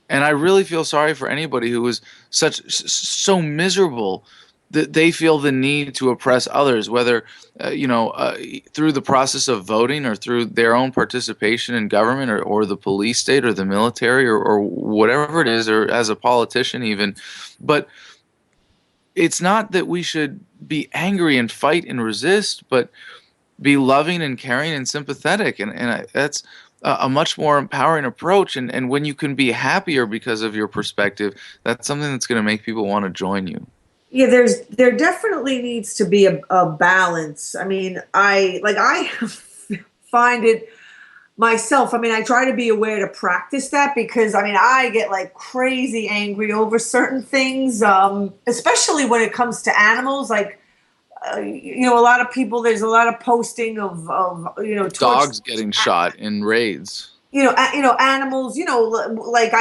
And I really feel sorry for anybody who was so miserable that they feel the need to oppress others, whether through the process of voting or through their own participation in government or the police state or the military or whatever it is, or as a politician even. But it's not that we should be angry and fight and resist, but be loving and caring and sympathetic. And that's a much more empowering approach. And when you can be happier because of your perspective, that's something that's going to make people want to join you. Yeah, there definitely needs to be a balance. I mean, I find it myself. I mean, I try to be aware to practice that, because I mean, I get like crazy angry over certain things, especially when it comes to animals. Like, a lot of people, there's a lot of posting of dogs getting shot in raids. Animals, like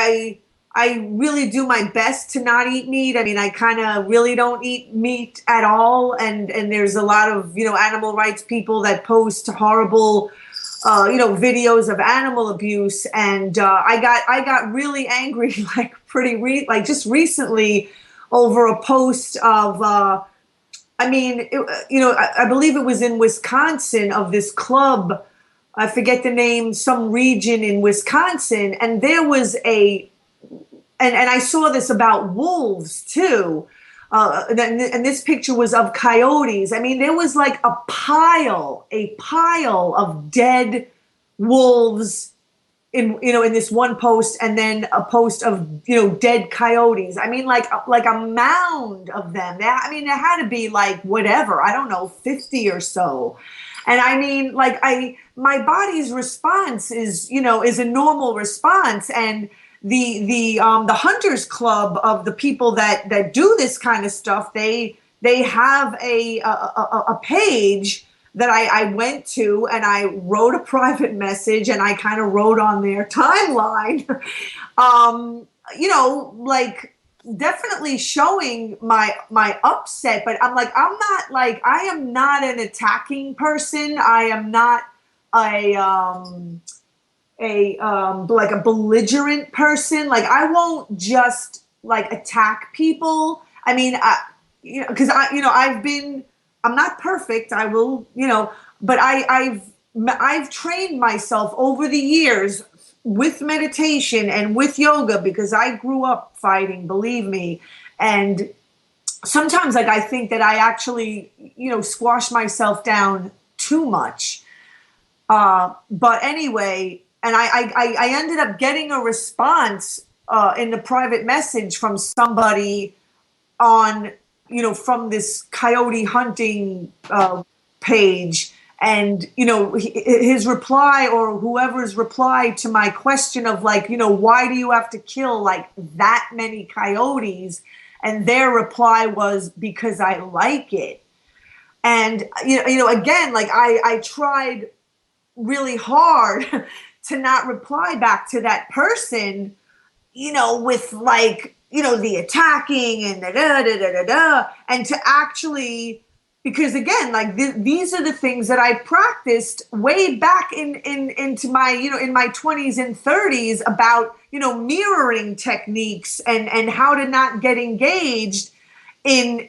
I really do my best to not eat meat. I mean, I kind of really don't eat meat at all. And there's a lot of, animal rights people that post horrible, videos of animal abuse. And I got really angry, like just recently, over a post of, I believe it was in Wisconsin, of this club. I forget the name, some region in Wisconsin. And there was and I saw this about wolves too. And this picture was of coyotes. I mean, there was like a pile of dead wolves in this one post, and then a post of, dead coyotes. I mean, like a mound of them. There had to be like, whatever, I don't know, 50 or so. And I mean, like my body's response is a normal response. And the hunters club of the people that do this kind of stuff, they have a page that I went to, and I wrote a private message, and I kind of wrote on their timeline, like definitely showing my upset. But I'm not like, I am not an attacking person. I am not like a belligerent person. Like, I won't just like attack people. I mean, because I'm not perfect. I will, but I've trained myself over the years with meditation and with yoga, because I grew up fighting, believe me. And sometimes, like, I think that I actually, squash myself down too much. But anyway, and I ended up getting a response in the private message from somebody on, from this coyote hunting page. And, his reply, or whoever's reply to my question of like, why do you have to kill like that many coyotes? And their reply was, because I like it. And, again, like I tried really hard to not reply back to that person, with like, the attacking and and to actually because again, like these are the things that I practiced way back into my, in my 20s and 30s about, mirroring techniques and how to not get engaged in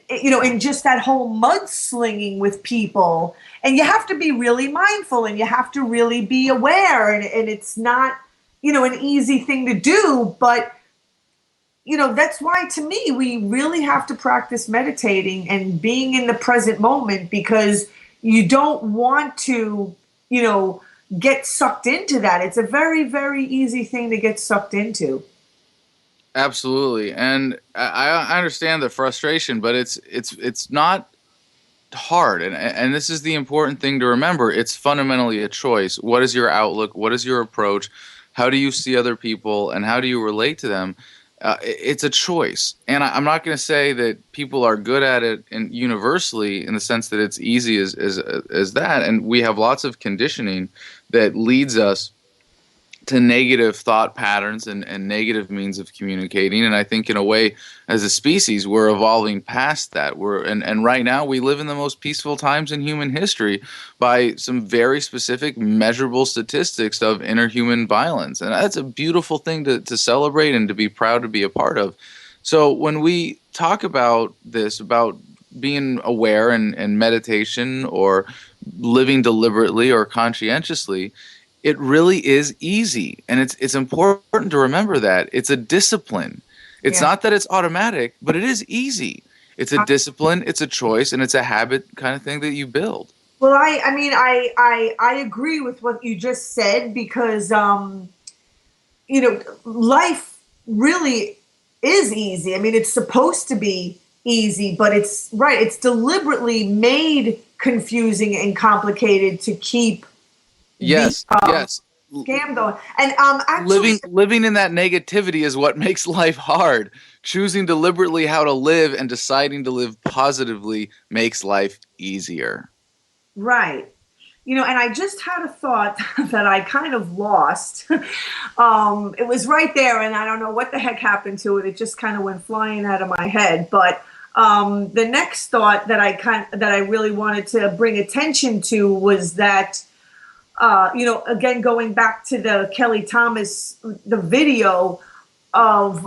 just that whole mudslinging with people. And you have to be really mindful, and you have to really be aware, and it's not, an easy thing to do, but that's why, to me, we really have to practice meditating and being in the present moment, because you don't want to, get sucked into that. It's a very, very easy thing to get sucked into. Absolutely. And I understand the frustration, but it's not hard. And this is the important thing to remember. It's fundamentally a choice. What is your outlook? What is your approach? How do you see other people, and how do you relate to them? It's a choice. And I'm not going to say that people are good at it universally in the sense that it's easy as that. And we have lots of conditioning that leads us to negative thought patterns and negative means of communicating. And I think in a way, as a species, we're evolving past that. And right now we live in the most peaceful times in human history by some very specific measurable statistics of interhuman violence. And that's a beautiful thing to celebrate and to be proud to be a part of. So when we talk about this, about being aware and meditation or living deliberately or conscientiously, it really is easy. And it's important to remember that. It's a discipline. It's not that it's automatic, but it is easy. It's a discipline, it's a choice, and it's a habit kind of thing that you build. Well, I agree with what you just said, because, life really is easy. I mean, it's supposed to be easy, but it's deliberately made confusing and complicated to keep yes. scam going. And actually, living in that negativity is what makes life hard. Choosing deliberately how to live and deciding to live positively makes life easier. Right. And I just had a thought that I kind of lost. It was right there, and I don't know what the heck happened to it. It just kind of went flying out of my head. But the next thought that I really wanted to bring attention to was that, again, going back to the Kelly Thomas, the video of,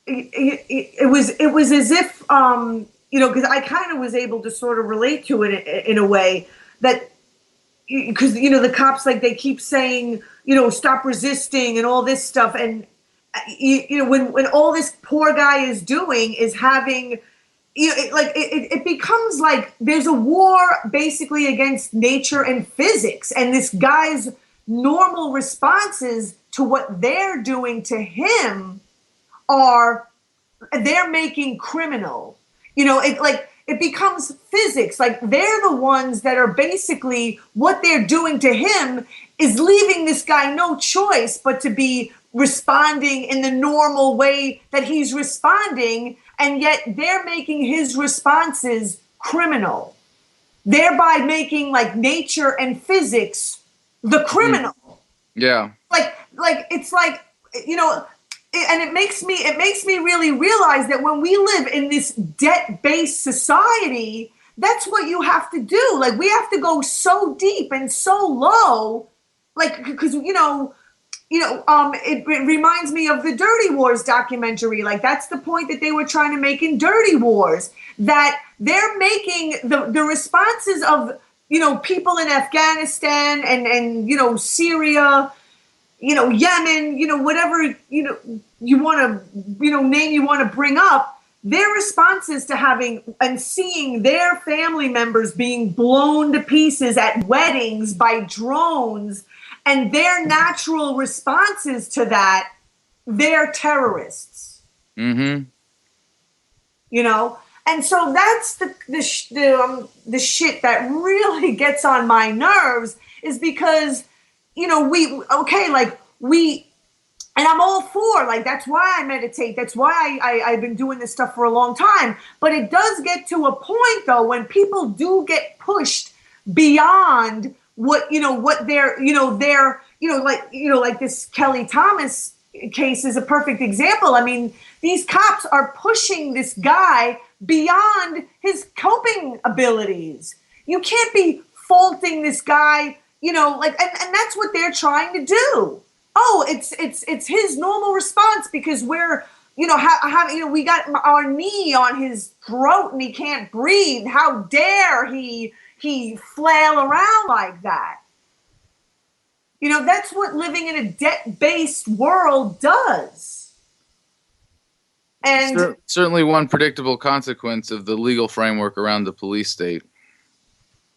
it was as if, because I kind of was able to sort of relate to it in a way that, because, the cops, like, they keep saying, stop resisting and all this stuff. And, when all this poor guy is doing is having, it becomes like there's a war basically against nature and physics, and this guy's normal responses to what they're doing to him they're making criminal. It becomes physics. Like, they're the ones that are basically, what they're doing to him is leaving this guy no choice but to be responding in the normal way that he's responding. And yet they're making his responses criminal, thereby making, like, nature and physics the criminal. Yeah. Like it's like, and it makes me really realize that when we live in this debt-based society, that's what you have to do. Like, we have to go so deep and so low, like, because, it reminds me of the Dirty Wars documentary. Like, that's the point that they were trying to make in Dirty Wars, that they're making the responses of, people in Afghanistan and Syria, Yemen, whatever, you want to, name you want to bring up, their responses to having and seeing their family members being blown to pieces at weddings by drones, and their natural responses to that, they're terrorists. Mm-hmm. And so that's the shit that really gets on my nerves, is because, and I'm all for, like, that's why I meditate. That's why I've been doing this stuff for a long time. But it does get to a point, though, when people do get pushed beyond what they're, like this Kelly Thomas case is a perfect example. I mean, these cops are pushing this guy beyond his coping abilities. You can't be faulting this guy, like, and that's what they're trying to do. Oh, it's his normal response because we're, we got our knee on his throat and he can't breathe. How dare he flail around like that? That's what living in a debt-based world does. And certainly one predictable consequence of the legal framework around the police state.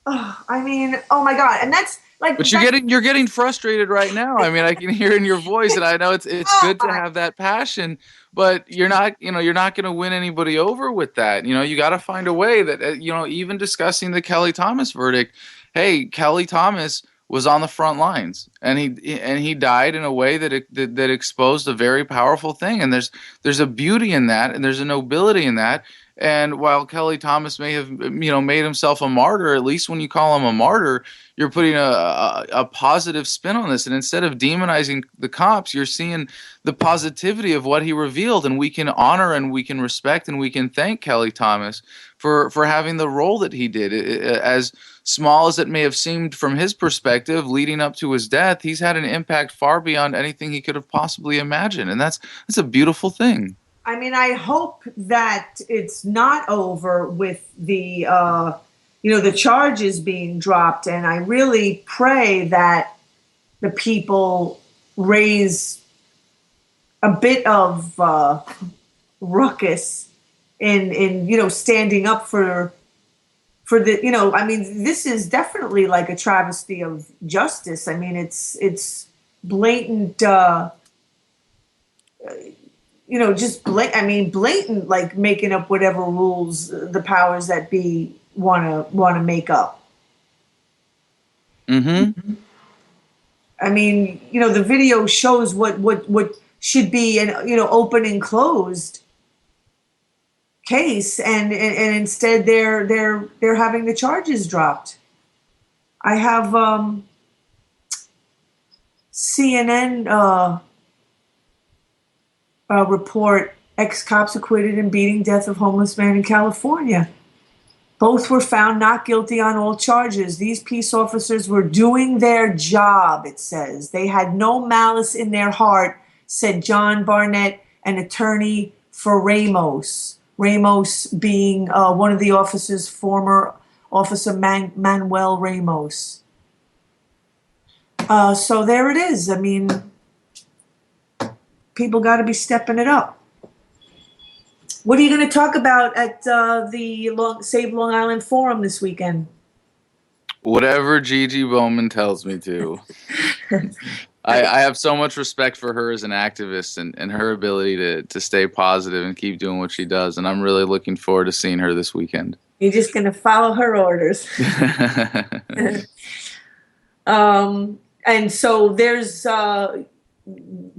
I mean, oh my God. And that's like, but you're getting frustrated right now. I mean, I can hear in your voice, and I know it's good to have that passion, but you're not going to win anybody over with that. You got to find a way that, even discussing the Kelly Thomas verdict. Hey, Kelly Thomas was on the front lines, and he died in a way that exposed a very powerful thing. And there's a beauty in that, and there's a nobility in that. And while Kelly Thomas may have made himself a martyr, at least when you call him a martyr, you're putting a positive spin on this. And instead of demonizing the cops, you're seeing the positivity of what he revealed. And we can honor and we can respect and we can thank Kelly Thomas for having the role that he did. As small as it may have seemed from his perspective leading up to his death, he's had an impact far beyond anything he could have possibly imagined. And that's a beautiful thing. I mean, I hope that it's not over with the the charges being dropped. And I really pray that the people raise a bit of ruckus in standing up for the, I mean, this is definitely like a travesty of justice. I mean, it's blatant, blatant, like making up whatever rules the powers that be want to make up. Mm-hmm. I mean, the video shows what should be an open and closed case, and instead they're having the charges dropped. I have CNN report: ex-cops acquitted in beating death of homeless man in California. Both were found not guilty on all charges. These peace officers were doing their job, it says. They had no malice in their heart, said John Barnett, an attorney for Ramos. Ramos being one of the officers, former Officer Manuel Ramos. So there it is. I mean, people got to be stepping it up. What are you going to talk about at the Save Long Island Forum this weekend? Whatever Gigi Bowman tells me to. I have so much respect for her as an activist and her ability to stay positive and keep doing what she does. And I'm really looking forward to seeing her this weekend. You're just going to follow her orders. And so there's...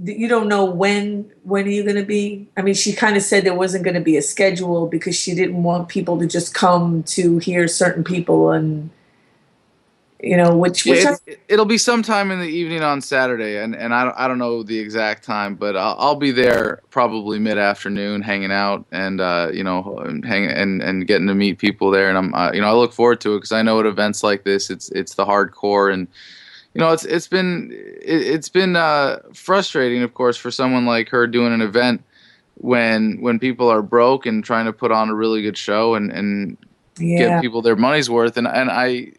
you don't know when are you going to be? I mean, she kind of said there wasn't going to be a schedule because she didn't want people to just come to hear certain people, and it'll be sometime in the evening on Saturday, and I don't know the exact time, but I'll be there probably mid-afternoon, hanging out and and getting to meet people there, and I look forward to it because I know at events like this, it's the hardcore and. It's been frustrating, of course, for someone like her doing an event when people are broke and trying to put on a really good show and get people their money's worth. And I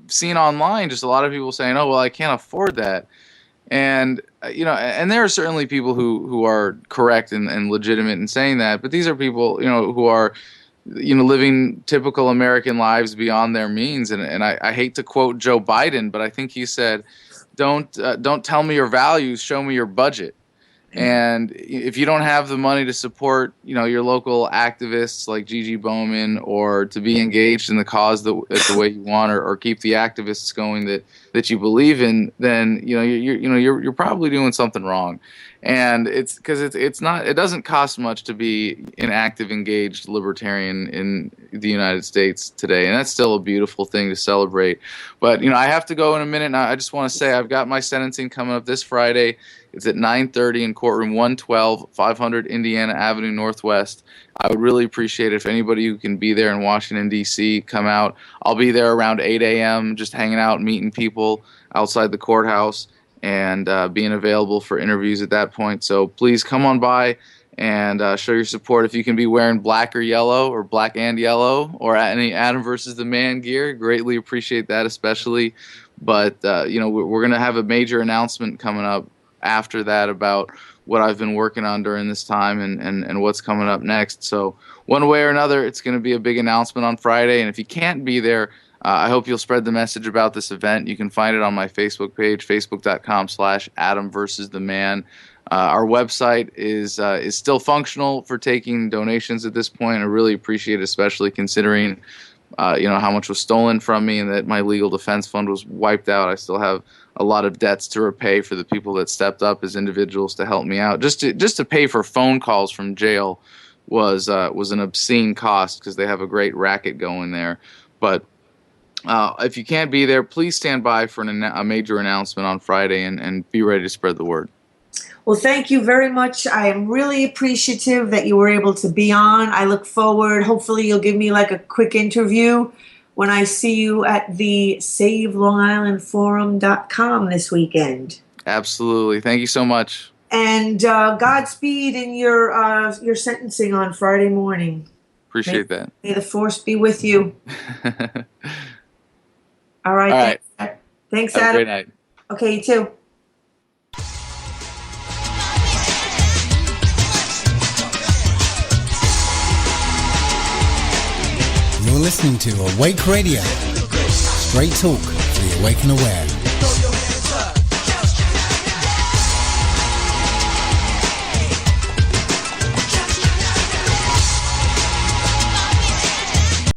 seen online just a lot of people saying, "Oh, well, I can't afford that." And and there are certainly people who are correct and legitimate in saying that, but these are people who are. Living typical American lives beyond their means. And I hate to quote Joe Biden, but I think he said, don't tell me your values, show me your budget. And if you don't have the money to support, your local activists like Gigi Bowman or to be engaged in the cause the way you want or keep the activists going that you believe in, then you're probably doing something wrong. And it's because it doesn't cost much to be an active, engaged libertarian in the United States today, and that's still a beautiful thing to celebrate. But I have to go in a minute, and I just want to say I've got my sentencing coming up this Friday. It's at 9:30 in courtroom 112, 500 Indiana Avenue Northwest. I would really appreciate it if anybody who can be there in Washington, D.C., come out. I'll be there around 8 a.m., just hanging out, meeting people outside the courthouse, and being available for interviews at that point. So please come on by and show your support. If you can be wearing black or yellow, or black and yellow, or any Adam versus the Man gear, greatly appreciate that especially. But we're going to have a major announcement coming up after that about what I've been working on during this time and what's coming up next. So one way or another, it's going to be a big announcement on Friday. And if you can't be there, I hope you'll spread the message about this event. You can find it on my Facebook page, facebook.com/Adam versus the Man. Our website is still functional for taking donations at this point. I really appreciate it, especially considering how much was stolen from me and that my legal defense fund was wiped out. I still have a lot of debts to repay for the people that stepped up as individuals to help me out. Just to pay for phone calls from jail was an obscene cost, because they have a great racket going there. But if you can't be there, please stand by for a major announcement on Friday and be ready to spread the word. Well, thank you very much. I am really appreciative that you were able to be on. I look forward. Hopefully you'll give me like a quick interview when I see you at the SaveLongIslandForum.com this weekend. Absolutely. Thank you so much. And Godspeed in your sentencing on Friday morning. Appreciate that. May the force be with you. All right. All right. Thanks, Have Adam. a great night. Okay, you too. You're listening to Awake Radio. Straight talk for the awake and aware.